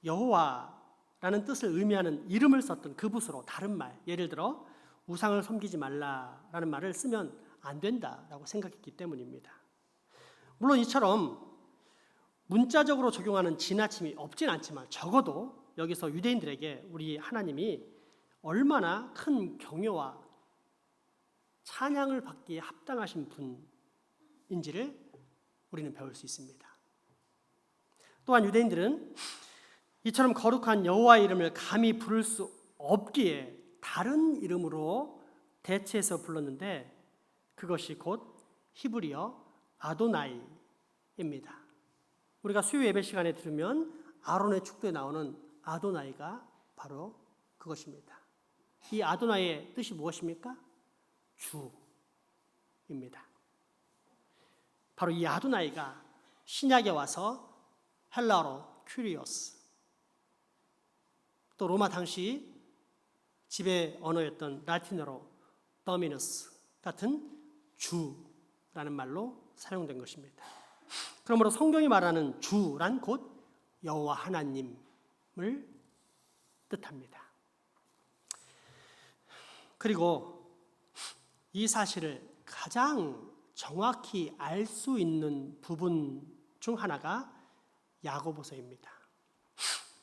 여호와라는 뜻을 의미하는 이름을 썼던 그 붓으로 다른 말, 예를 들어 우상을 섬기지 말라라는 말을 쓰면 안 된다라고 생각했기 때문입니다. 물론 이처럼 문자적으로 적용하는 지나침이 없진 않지만 적어도 여기서 유대인들에게 우리 하나님이 얼마나 큰 경외와 찬양을 받기에 합당하신 분인지를 우리는 배울 수 있습니다. 또한 유대인들은 이처럼 거룩한 여호와의 이름을 감히 부를 수 없기에 다른 이름으로 대체해서 불렀는데 그것이 곧 히브리어 아도나이입니다. 우리가 수요 예배 시간에 들으면 아론의 축도에 나오는 아도나이가 바로 그것입니다. 이 아도나이의 뜻이 무엇입니까? 주입니다. 바로 이 아도나이가 신약에 와서 헬라어로 큐리오스, 또 로마 당시 지배 언어였던 라틴어로 도미누스 같은 주라는 말로 사용된 것입니다. 그러므로 성경이 말하는 주란 곧 여호와 하나님을 뜻합니다. 그리고 이 사실을 가장 정확히 알 수 있는 부분 중 하나가 야고보서입니다.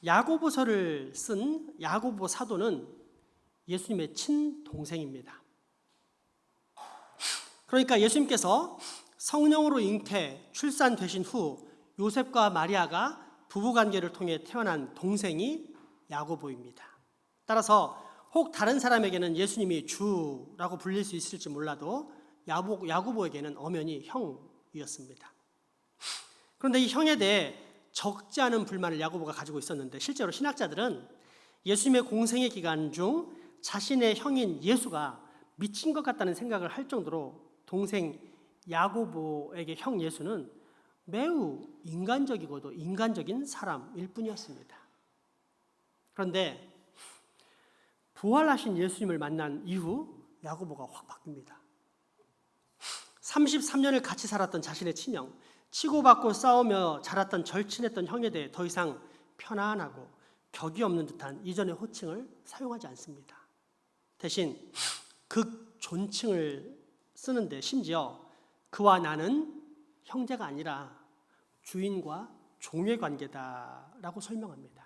야고보서를 쓴 야고보 사도는 예수님의 친동생입니다. 그러니까 예수님께서 성령으로 잉태 출산되신 후 요셉과 마리아가 부부관계를 통해 태어난 동생이 야고보입니다. 따라서 혹 다른 사람에게는 예수님이 주라고 불릴 수 있을지 몰라도 야고보에게는 엄연히 형이었습니다. 그런데 이 형에 대해 적지 않은 불만을 야고보가 가지고 있었는데 실제로 신학자들은 예수님의 공생의 기간 중 자신의 형인 예수가 미친 것 같다는 생각을 할 정도로 동생 야고보에게 형 예수는 매우 인간적이고도 인간적인 사람일 뿐이었습니다. 그런데 부활하신 예수님을 만난 이후 야고보가 확 바뀝니다. 33년을 같이 살았던 자신의 친형, 치고받고 싸우며 자랐던 절친했던 형에 대해 더 이상 편안하고 격이 없는 듯한 이전의 호칭을 사용하지 않습니다. 대신 극존칭을 쓰는데 심지어 그와 나는 형제가 아니라 주인과 종의 관계다라고 설명합니다.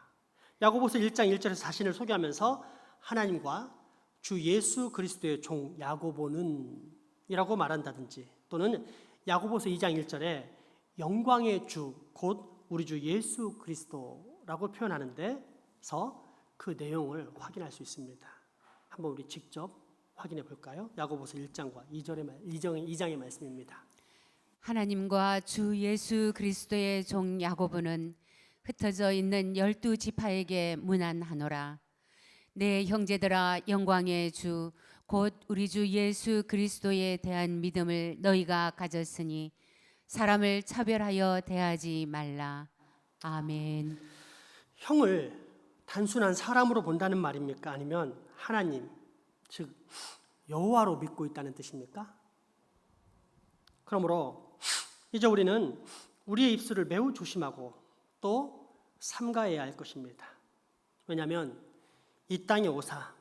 야고보서 1장 1절에서 자신을 소개하면서 하나님과 주 예수 그리스도의 종 야고보는 이라고 말한다든지 또는 야고보서 2장 1절에 영광의 주 곧 우리 주 예수 그리스도라고 표현하는 데서 그 내용을 확인할 수 있습니다. 한번 우리 직접 확인해 볼까요? 야고보서 1장과 2장의 말씀입니다. 하나님과 주 예수 그리스도의 종 야고보는 흩어져 있는 12지파에게 문안하노라. 내 형제들아, 영광의 주 곧 우리 주 예수 그리스도에 대한 믿음을 너희가 가졌으니 사람을 차별하여 대하지 말라. 아멘. 형을 단순한 사람으로 본다는 말입니까? 아니면 하나님, 즉 여호와로 믿고 있다는 뜻입니까? 그러므로 이제 우리는 우리의 입술을 매우 조심하고 또 삼가해야 할 것입니다. 왜냐하면 이 땅에 오사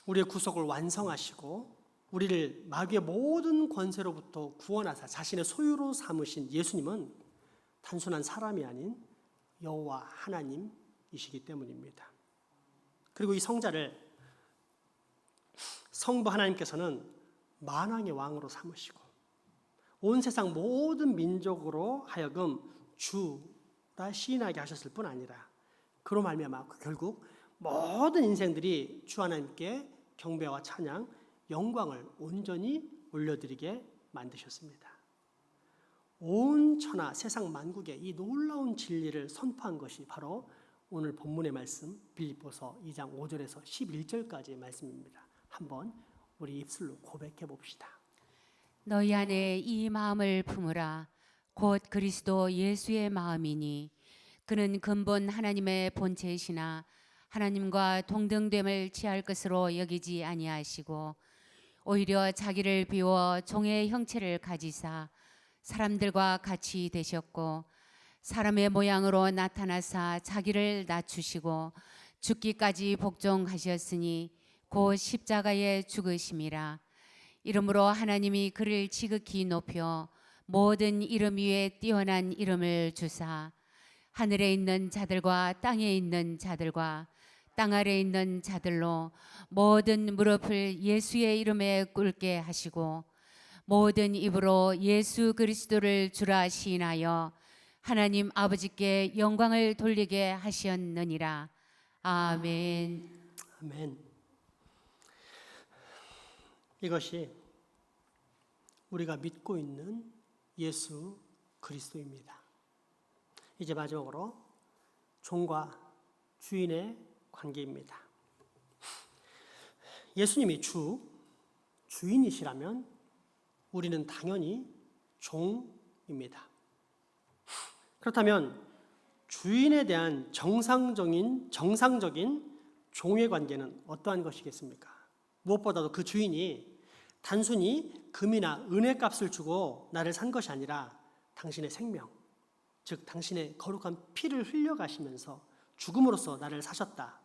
우리의 구속을 완성하시고 우리를 마귀의 모든 권세로부터 구원하사 자신의 소유로 삼으신 예수님은 단순한 사람이 아닌 여호와 하나님이시기 때문입니다. 그리고 이 성자를 성부 하나님께서는 만왕의 왕으로 삼으시고 온 세상 모든 민족으로 하여금 주라 시인하게 하셨을 뿐 아니라 그로 말미암아 결국 모든 인생들이 주 하나님께 경배와 찬양, 영광을 온전히 올려드리게 만드셨습니다. 온 천하 세상 만국에 이 놀라운 진리를 선포한 것이 바로 오늘 본문의 말씀 빌립보서 2장 5절에서 11절까지의 말씀입니다. 한번 우리 입술로 고백해 봅시다. 너희 안에 이 마음을 품으라. 곧 그리스도 예수의 마음이니 그는 근본 하나님의 본체이시나 하나님과 동등됨을 취할 것으로 여기지 아니하시고 오히려 자기를 비워 종의 형체를 가지사 사람들과 같이 되셨고 사람의 모양으로 나타나사 자기를 낮추시고 죽기까지 복종하셨으니 곧 십자가에 죽으심이라. 이러므로 하나님이 그를 지극히 높여 모든 이름 위에 뛰어난 이름을 주사 하늘에 있는 자들과 땅에 있는 자들과 땅 아래에 있는 자들로 모든 무릎을 예수의 이름에 꿇게 하시고 모든 입으로 예수 그리스도를 주라 시인하여 하나님 아버지께 영광을 돌리게 하셨느니라. 아멘. 아멘. 이것이 우리가 믿고 있는 예수 그리스도입니다. 이제 마지막으로 종과 주인의 관계입니다. 예수님이 주인이시라면 우리는 당연히 종입니다. 그렇다면 주인에 대한 정상적인 종의 관계는 어떠한 것이겠습니까? 무엇보다도 그 주인이 단순히 금이나 은의 값을 주고 나를 산 것이 아니라 당신의 생명, 즉 당신의 거룩한 피를 흘려가시면서 죽음으로써 나를 사셨다.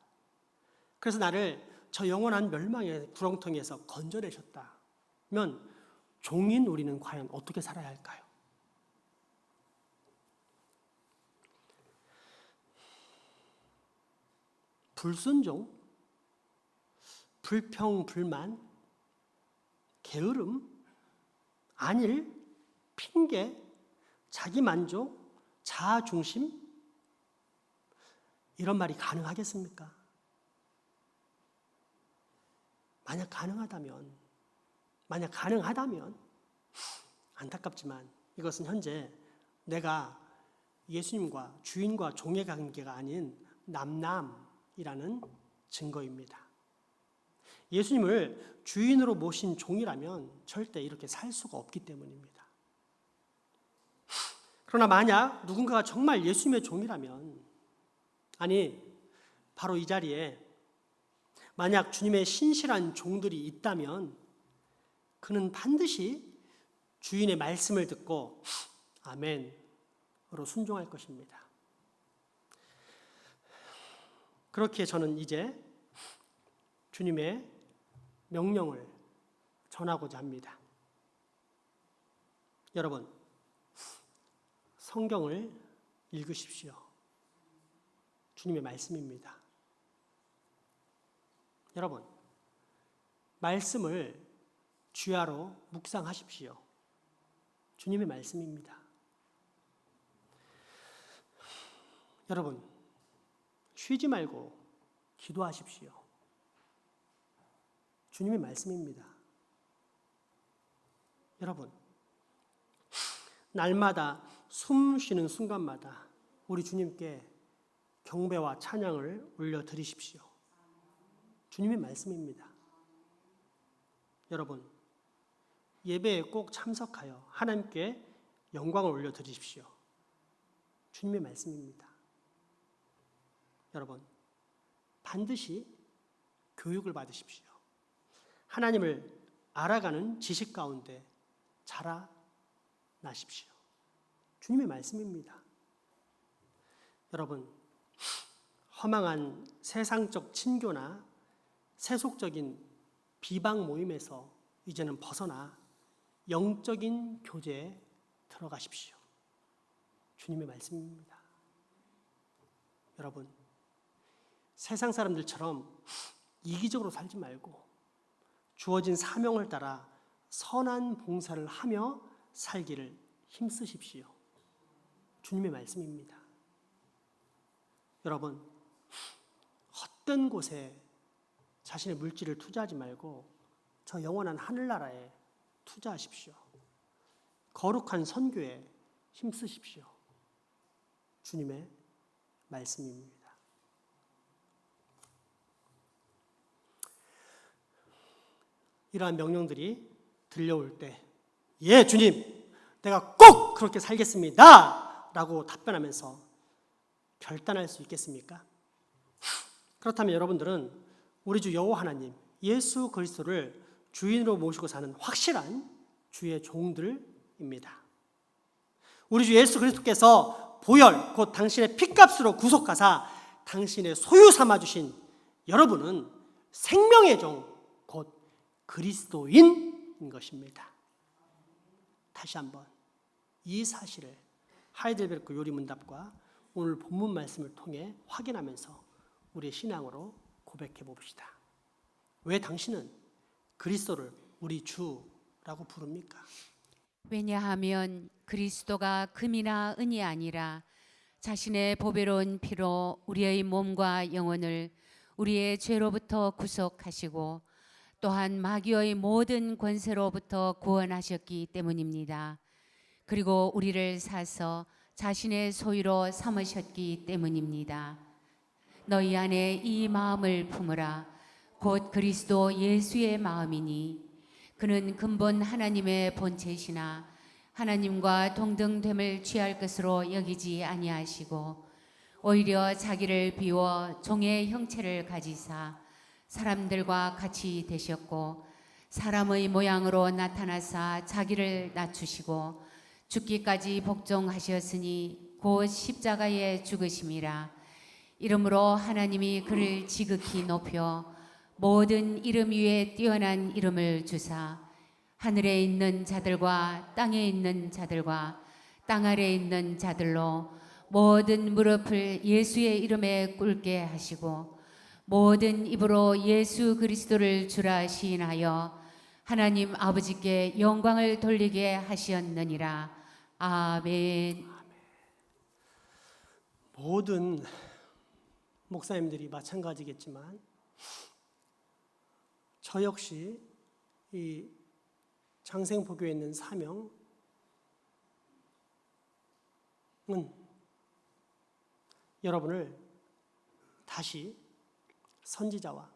그래서 나를 저 영원한 멸망의 구렁텅이에서 건져내셨다면 종인 우리는 과연 어떻게 살아야 할까요? 불순종, 불평, 불만, 게으름, 안일, 핑계, 자기 만족, 자아 중심, 이런 말이 가능하겠습니까? 만약 가능하다면 안타깝지만 이것은 현재 내가 예수님과 주인과 종의 관계가 아닌 남남이라는 증거입니다. 예수님을 주인으로 모신 종이라면 절대 이렇게 살 수가 없기 때문입니다. 그러나 만약 누군가가 정말 예수님의 종이라면, 아니 바로 이 자리에 만약 주님의 신실한 종들이 있다면 그는 반드시 주인의 말씀을 듣고 아멘으로 순종할 것입니다. 그렇게 저는 이제 주님의 명령을 전하고자 합니다. 여러분, 성경을 읽으십시오. 주님의 말씀입니다. 여러분, 말씀을 주야로 묵상하십시오. 주님의 말씀입니다. 여러분, 쉬지 말고 기도하십시오. 주님의 말씀입니다. 여러분, 날마다 숨 쉬는 순간마다 우리 주님께 경배와 찬양을 올려드리십시오. 주님의 말씀입니다. 여러분, 예배에 꼭 참석하여 하나님께 영광을 올려드리십시오. 주님의 말씀입니다. 여러분, 반드시 교육을 받으십시오. 하나님을 알아가는 지식 가운데 자라나십시오. 주님의 말씀입니다. 여러분, 허망한 세상적 친교나 세속적인 비방 모임에서 이제는 벗어나 영적인 교제에 들어가십시오. 주님의 말씀입니다. 여러분, 세상 사람들처럼 이기적으로 살지 말고 주어진 사명을 따라 선한 봉사를 하며 살기를 힘쓰십시오. 주님의 말씀입니다. 여러분, 헛된 곳에 자신의 물질을 투자하지 말고 저 영원한 하늘나라에 투자하십시오. 거룩한 선교에 힘쓰십시오. 주님의 말씀입니다. 이러한 명령들이 들려올 때, 예, 주님, 내가 꼭 그렇게 살겠습니다 라고 답변하면서 결단할 수 있겠습니까? 그렇다면 여러분들은 우리 주 여호와 하나님, 예수 그리스도를 주인으로 모시고 사는 확실한 주의 종들입니다. 우리 주 예수 그리스도께서 보혈, 곧 당신의 피값으로 구속하사 당신의 소유 삼아주신 여러분은 생명의 종, 곧 그리스도인인 것입니다. 다시 한번 이 사실을 하이델베르크 요리문답과 오늘 본문 말씀을 통해 확인하면서 우리의 신앙으로 고백해 봅시다. 왜 당신은 그리스도를 우리 주라고 부릅니까? 왜냐하면 그리스도가 금이나 은이 아니라 자신의 보배로운 피로 우리의 몸과 영혼을 우리의 죄로부터 구속하시고 또한 마귀의 모든 권세로부터 구원하셨기 때문입니다. 그리고 우리를 사서 자신의 소유로 삼으셨기 때문입니다. 너희 안에 이 마음을 품으라. 곧 그리스도 예수의 마음이니 그는 근본 하나님의 본체시나 하나님과 동등됨을 취할 것으로 여기지 아니하시고 오히려 자기를 비워 종의 형체를 가지사 사람들과 같이 되셨고 사람의 모양으로 나타나사 자기를 낮추시고 죽기까지 복종하셨으니 곧 십자가에 죽으심이라. 이러므로 하나님이 그를 지극히 높여 모든 이름 위에 뛰어난 이름을 주사 하늘에 있는 자들과 땅에 있는 자들과 땅 아래에 있는 자들로 모든 무릎을 예수의 이름에 꿇게 하시고 모든 입으로 예수 그리스도를 주라 시인하여 하나님 아버지께 영광을 돌리게 하시었느니라. 아멘. 모든 목사님들이 마찬가지겠지만 저 역시 이 장생포교에 있는 사명은 여러분을 다시 선지자와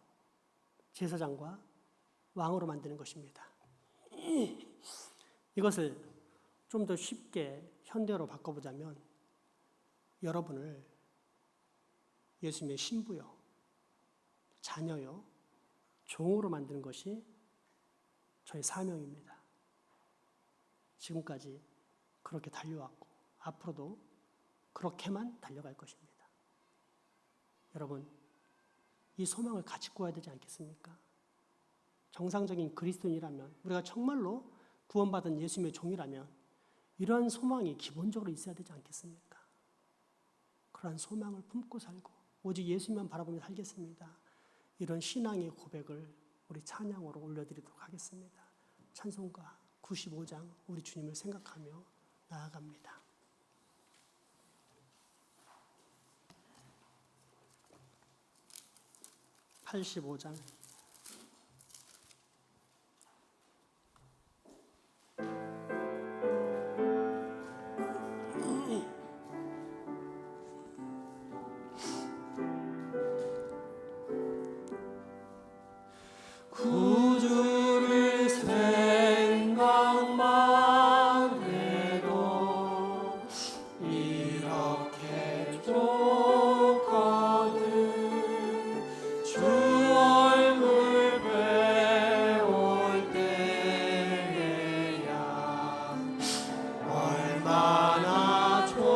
제사장과 왕으로 만드는 것입니다. 이것을 좀 더 쉽게 현대어로 바꿔보자면 여러분을 예수님의 신부요, 자녀요, 종으로 만드는 것이 저의 사명입니다. 지금까지 그렇게 달려왔고 앞으로도 그렇게만 달려갈 것입니다. 여러분, 이 소망을 같이 꾸어야 되지 않겠습니까? 정상적인 그리스도인이라면, 우리가 정말로 구원받은 예수님의 종이라면 이러한 소망이 기본적으로 있어야 되지 않겠습니까? 그러한 소망을 품고 살고 오직 예수님만 바라보며 살겠습니다. 이런 신앙의 고백을 우리 찬양으로 올려드리도록 하겠습니다. 찬송가 95장 우리 주님을 생각하며 나아갑니다. 85장 구주를 생각만 해도 이렇게 좋거든. 주 얼굴 배울 때야 얼마나 좋으랴.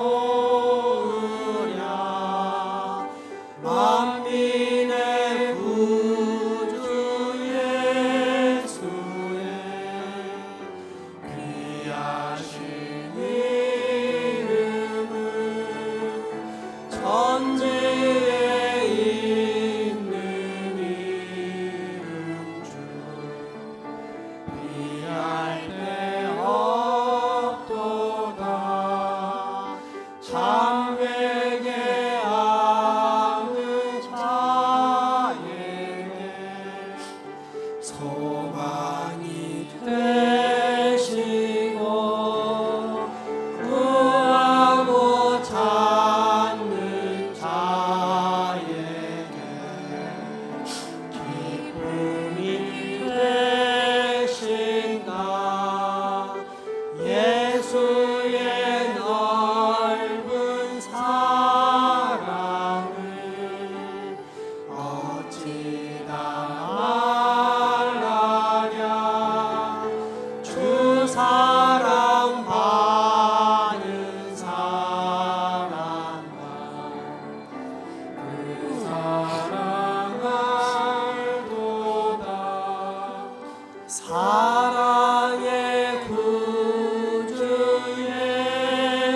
만민의 구주 예수의 귀하신 이름은 천지에 있는 이름 중 비할 데 없도다. 참되게 아는 자에게 소망이 되시고 구하고 찾는 자에게 기쁨이 되신다. 예수의 넓은 사랑을 어찌다 말하랴. 주 사랑 받는 사랑과 그 사랑 알도다. 사랑의 구주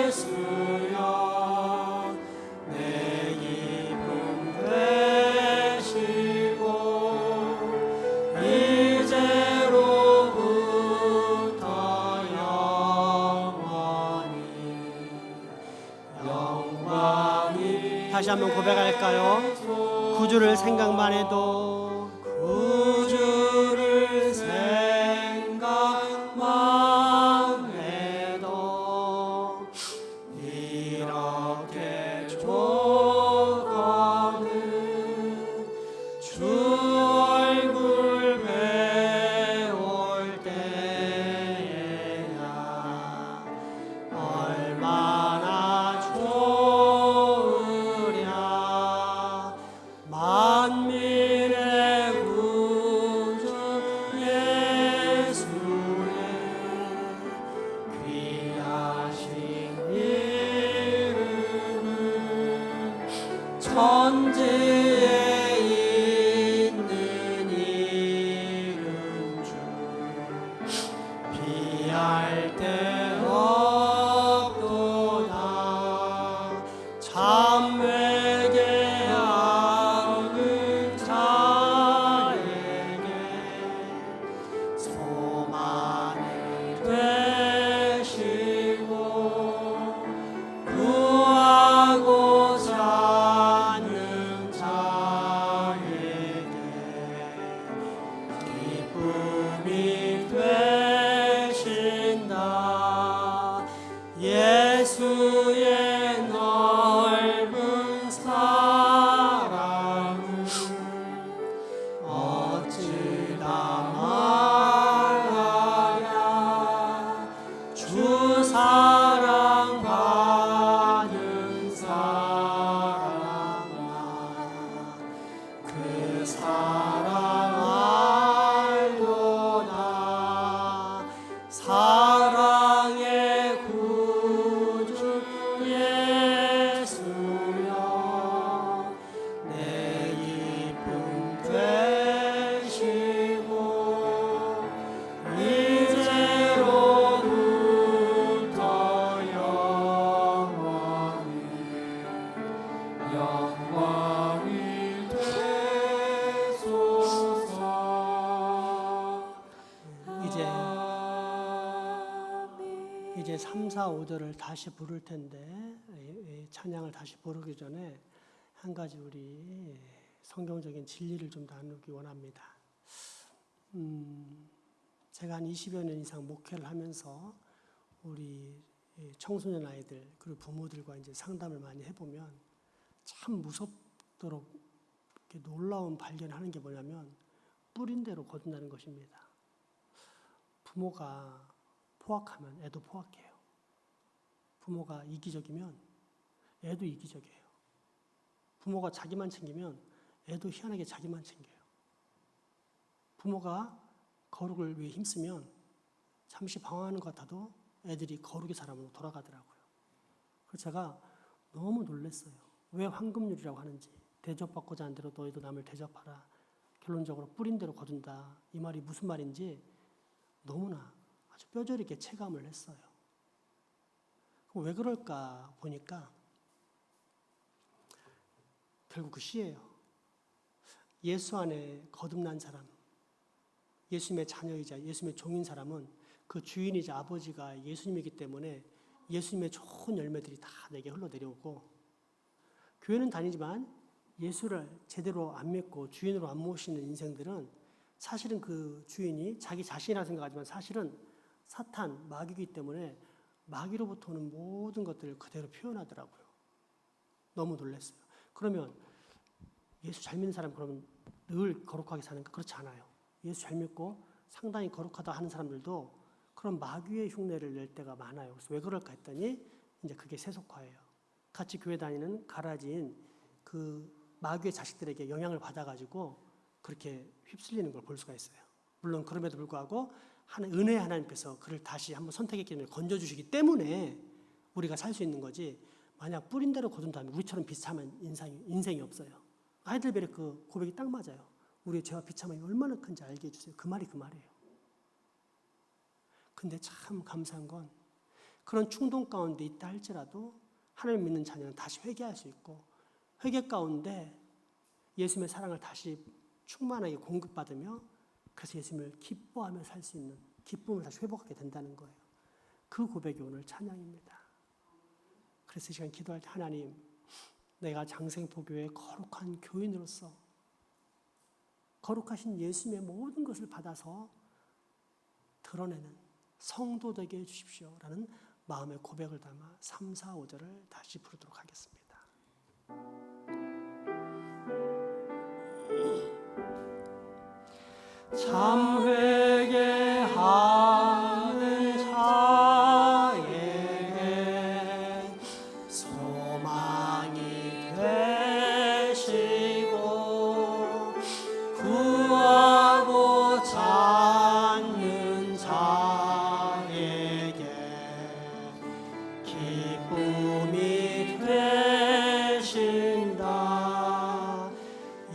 예수여 내 기쁨 되시고 이제로부터 영원히. 다시 한번 고백할까요? 구주를 생각만 해도 구주를 생각만 해도 이렇게 좋거든. 주 얼굴 배울 때야 얼마나 좋으랴. 만민의 이제 3, 4, 5절을 다시 부를 텐데 이 찬양을 다시 부르기 전에 한 가지 우리 성경적인 진리를 좀 나누기 원합니다. 제가 한 20여 년 이상 목회를 하면서 우리 청소년 아이들 그리고 부모들과 이제 상담을 많이 해보면 참 무섭도록 이렇게 놀라운 발견을 하는 게 뭐냐면 뿌린 대로 거둔다는 것입니다. 부모가 포악하면 애도 포악해요. 부모가 이기적이면 애도 이기적이에요. 부모가 자기만 챙기면 애도 희한하게 자기만 챙겨요. 부모가 거룩을 위해 힘쓰면 잠시 방황하는 것 같아도 애들이 거룩의 사람으로 돌아가더라고요. 그래서 제가 너무 놀랐어요. 왜 황금률이라고 하는지. 대접받고자 한 대로 너희도 남을 대접하라. 결론적으로 뿌린 대로 거둔다. 이 말이 무슨 말인지 너무나 아주 뼈저리게 체감을 했어요. 왜 그럴까 보니까 결국 그 시예요. 예수 안에 거듭난 사람, 예수님의 자녀이자 예수님의 종인 사람은 그 주인이자 아버지가 예수님이기 때문에 예수님의 좋은 열매들이 다 내게 흘러내려오고, 교회는 다니지만 예수를 제대로 안 믿고 주인으로 안 모시는 인생들은 사실은 그 주인이 자기 자신이라고 생각하지만 사실은 사탄, 마귀이기 때문에 마귀로부터 오는 모든 것들을 그대로 표현하더라고요. 너무 놀랐어요. 그러면 예수 잘 믿는 사람 그러면 늘 거룩하게 사는가? 그렇지 않아요. 예수 잘 믿고 상당히 거룩하다 하는 사람들도 그런 마귀의 흉내를 낼 때가 많아요. 그래서 왜 그럴까 했더니 이제 그게 세속화예요. 같이 교회 다니는 가라지인 그 마귀의 자식들에게 영향을 받아가지고 그렇게 휩쓸리는 걸 볼 수가 있어요. 물론 그럼에도 불구하고 은혜 하나님께서 그를 다시 한번 선택했기 때문에 건져주시기 때문에 우리가 살 수 있는 거지, 만약 뿌린 대로 거둔다면 우리처럼 비참한 인생이 없어요. 아이들베르 그 고백이 딱 맞아요. 우리의 죄와 비참함이 얼마나 큰지 알게 해주세요. 그 말이 그 말이에요. 근데 참 감사한 건 그런 충동 가운데 있다 할지라도 하나님 믿는 자녀는 다시 회개할 수 있고, 회개 가운데 예수님의 사랑을 다시 충만하게 공급받으며 그래서 예수님을 기뻐하며 살 수 있는 기쁨을 다시 회복하게 된다는 거예요. 그 고백이 오늘 찬양입니다. 그래서 이 시간 기도할 때 하나님, 내가 장생포교의 거룩한 교인으로서 거룩하신 예수님의 모든 것을 받아서 드러내는 성도 되게 해주십시오라는 마음의 고백을 담아 3, 4, 5절을 다시 부르도록 하겠습니다. 참 회개하는 자에게 소망이 되시고 구하고 찾는 자에게 기쁨이 되신다.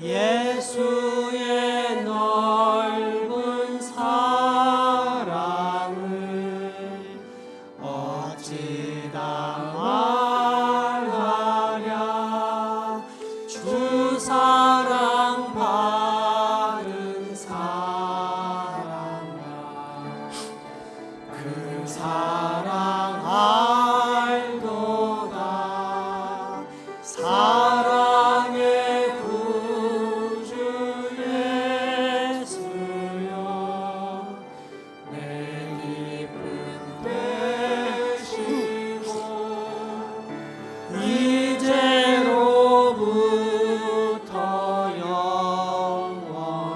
예수의 넓은 사랑을 어찌다 말하랴. 주 사랑 받은 사랑아, 그 사랑 알도다. 사랑의 구주 예수여, 내 기쁨 되시고 이제로부터 영원히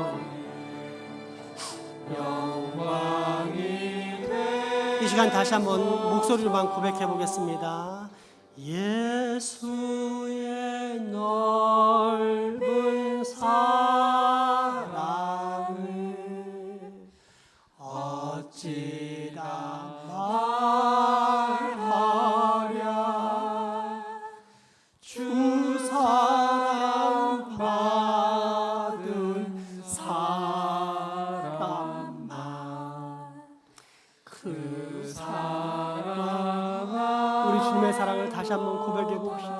이 시간 다시 한번 목소리로만 고백해 보겠습니다. 예수의 넓은 사랑을 어찌다 말하랴. 주 사랑 받은 사람만, 그 사랑, 우리 주님의 사랑을 다시 한번 고백해 봅시다.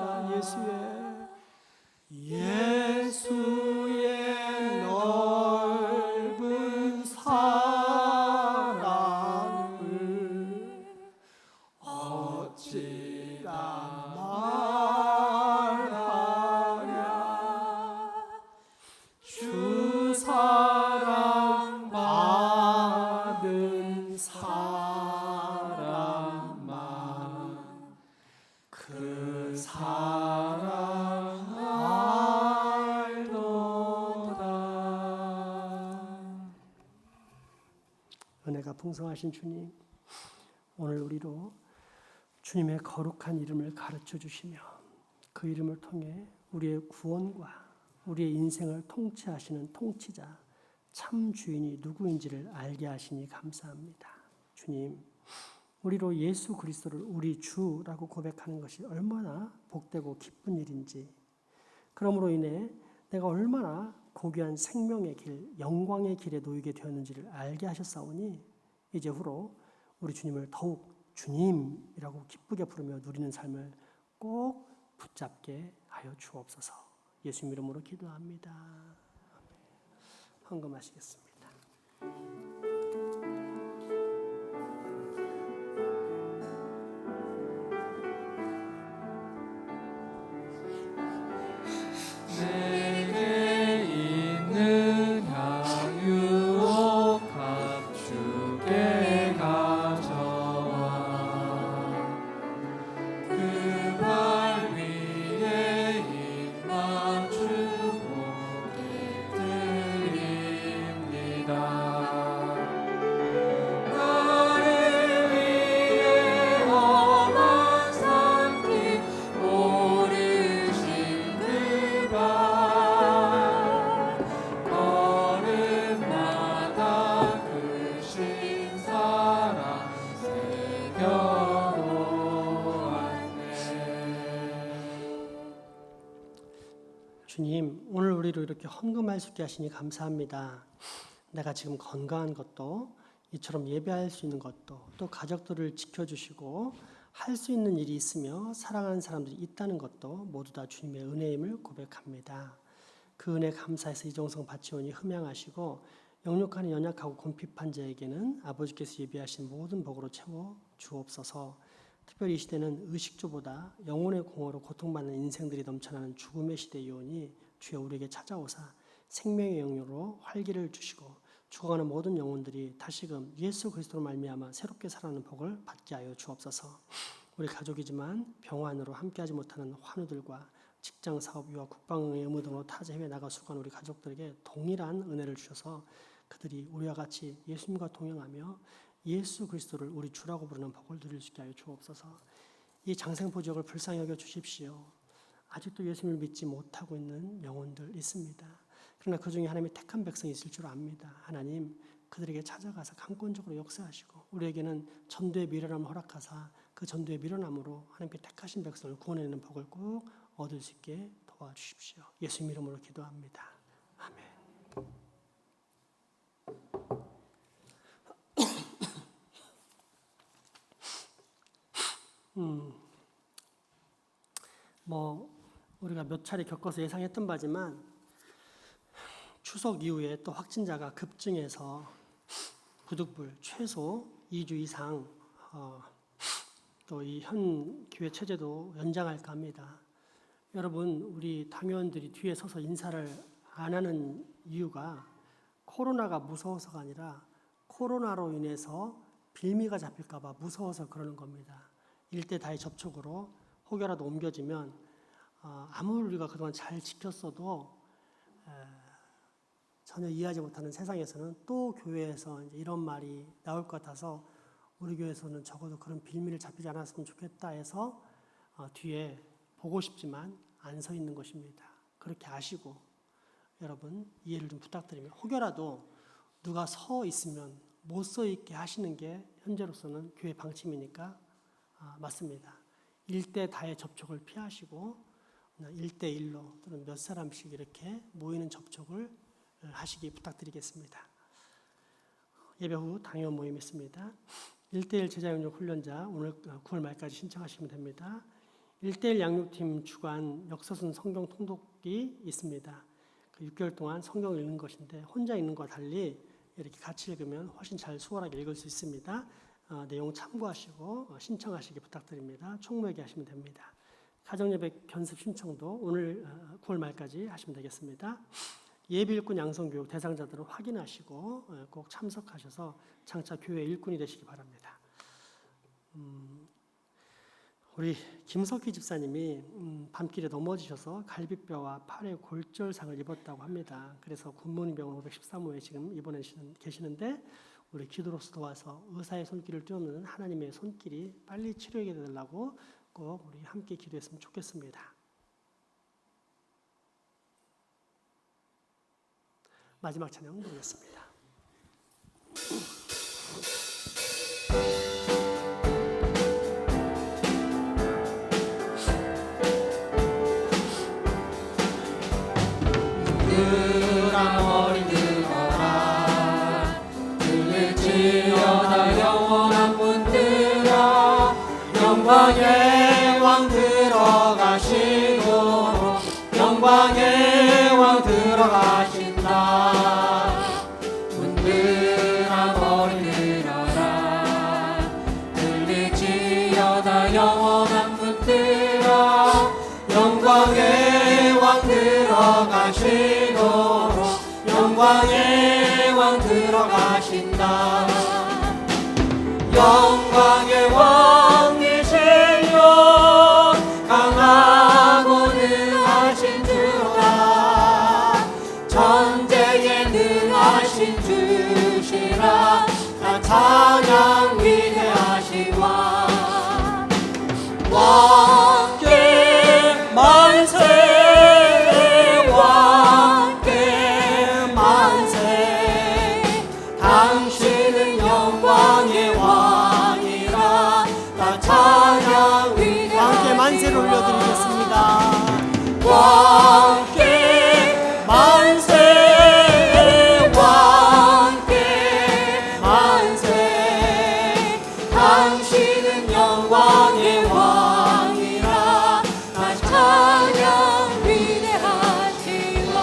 예수의 넓은 사랑을 은혜가 풍성하신 주님, 오늘 우리로 주님의 거룩한 이름을 가르쳐 주시며 그 이름을 통해 우리의 구원과 우리의 인생을 통치하시는 통치자, 참 주인이 누구인지를 알게 하시니 감사합니다. 주님, 우리로 예수 그리스도를 우리 주라고 고백하는 것이 얼마나 복되고 기쁜 일인지, 그러므로 인해 내가 얼마나 고귀한 생명의 길, 영광의 길에 놓이게 되었는지를 알게 하셨사오니 이제 후로 우리 주님을 더욱 주님이라고 기쁘게 부르며 누리는 삶을 꼭 붙잡게 하여 주옵소서. 예수님 이름으로 기도합니다. 헌금하시겠습니다. 내게 있는 향유옥합 주께 가져와 그 발 위에 입 맞추고 드립니다. 나를 위해 험한 산길 오르신 그 발 걸음마다 그 신사랑 새겨보았네. 주님, 오늘 우리를 이렇게 헌금할 수 있게 하시니 감사합니다. 내가 지금 건강한 것도, 이처럼 예배할 수 있는 것도, 또 가족들을 지켜주시고 할 수 있는 일이 있으며 사랑하는 사람들이 있다는 것도 모두 다 주님의 은혜임을 고백합니다. 그 은혜 감사해서 이종성 바치오니 흠양하시고 영육하는 연약하고 곤핍한 자에게는 아버지께서 예비하신 모든 복으로 채워 주옵소서. 특별히 이 시대는 의식주보다 영혼의 공허로 고통받는 인생들이 넘쳐나는 죽음의 시대이오니 주여 우리에게 찾아오사 생명의 영으로 활기를 주시고 죽어가는 모든 영혼들이 다시금 예수 그리스도로 말미암아 새롭게 살아나는 복을 받게 하여 주옵소서. 우리 가족이지만 병환으로 함께하지 못하는 환우들과 직장 사업, 유학, 국방의 의무 등으로 타지 해외 나가 수고하는 우리 가족들에게 동일한 은혜를 주셔서 그들이 우리와 같이 예수님과 동행하며 예수 그리스도를 우리 주라고 부르는 복을 누릴 수 있게 하여 주옵소서. 이 장생포 지역을 불쌍히 여겨 주십시오. 아직도 예수님을 믿지 못하고 있는 영혼들 있습니다. 그러나 그 중에 하나님의 택한 백성이 있을 줄 압니다. 하나님, 그들에게 찾아가서 강권적으로 역사하시고 우리에게는 전도의 미련함을 허락하사 그 전도의 미련함으로 하나님께 택하신 백성을 구원해내는 복을 꼭 얻을 수 있게 도와주십시오. 예수님 이름으로 기도합니다. 아멘. 우리가 몇 차례 겪어서 예상했던 바지만 추석 이후에 또 확진자가 급증해서 부득불 최소 2주 이상 또 이 현 교회 체제도 연장할까 합니다. 여러분, 우리 당회원들이 뒤에 서서 인사를 안 하는 이유가 코로나가 무서워서가 아니라 코로나로 인해서 빌미가 잡힐까 봐 무서워서 그러는 겁니다. 일대다의 접촉으로 혹여라도 옮겨지면 아무리 우리가 그동안 잘 지켰어도 전혀 이해하지 못하는 세상에서는 또 교회에서 이제 이런 말이 나올 것 같아서 우리 교회에서는 적어도 그런 빌미를 잡히지 않았으면 좋겠다 해서 뒤에 보고 싶지만 안 서 있는 것입니다. 그렇게 아시고 여러분 이해를 좀 부탁드리며 혹여라도 누가 서 있으면 못 서 있게 하시는 게 현재로서는 교회 방침이니까 맞습니다. 1대 다의 접촉을 피하시고 1대1로 또는 몇 사람씩 이렇게 모이는 접촉을 하시기 부탁드리겠습니다. 예배 후 당회원 모임 있습니다. 1대1 제자영역 훈련자 오늘 9월 말까지 신청하시면 됩니다. 1대1 양육팀 주관 역서순 성경 통독이 있습니다. 6개월 동안 성경을 읽는 것인데 혼자 읽는 것과 달리 이렇게 같이 읽으면 훨씬 잘 수월하게 읽을 수 있습니다. 내용 참고하시고 신청하시기 부탁드립니다. 총무회계 하시면 됩니다. 가정예배 견습 신청도 오늘 9월 말까지 하시면 되겠습니다. 예비 일꾼 양성교육 대상자들은 확인하시고 꼭 참석하셔서 장차 교회 일꾼이 되시기 바랍니다. 우리 김석희 집사님이 밤길에 넘어지셔서 갈비뼈와 팔에 골절상을 입었다고 합니다. 그래서 굿모닝 병원 513호에 지금 입원해 계시는데 우리 기도로서 도와서 의사의 손길을 뛰어넘는 하나님의 손길이 빨리 치료하게 되려고 꼭 우리 함께 기도했으면 좋겠습니다. 마지막 찬양 드리겠습니다. 머리 들어라 들릴지어다 영원한 문들아 영광의 왕 들어가시고 영광의 왕 들어가신다 문들아 머리 들어라 들릴지어다 영원한 문들아 영광의 왕 들어가시고 영광의 왕 들어가신다 영광의 왕이시여 강하고 능하신 주라 전쟁에 능하신 주시라 나 찬양 위대하신 왕께 만세 당신은 영광의 왕이라 나 찬양 위대하시라 함께 만세를 올려드리겠습니다. 왕께 만세 왕께 만세 당신은 영광의 왕이라 나 찬양 위대하시라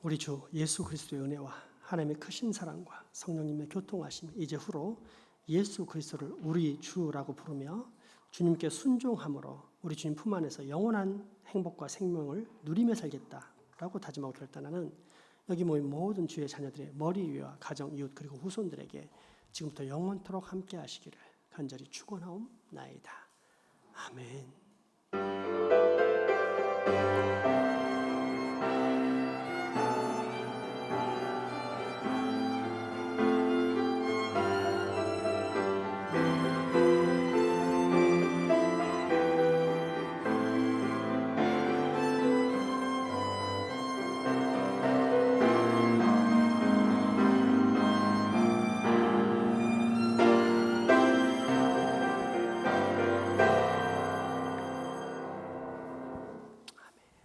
우리 주 예수 그리스도의 은혜와 하나님의 크신 사랑과 성령님의 교통하심이 이제 후로 예수 그리스도를 우리 주라고 부르며 주님께 순종함으로 우리 주님 품 안에서 영원한 행복과 생명을 누리며 살겠다라고 다짐하고 결단하는 여기 모인 모든 주의 자녀들의 머리 위와 가정, 이웃 그리고 후손들에게 지금부터 영원토록 함께 하시기를 간절히 축원하옵나이다. 아멘.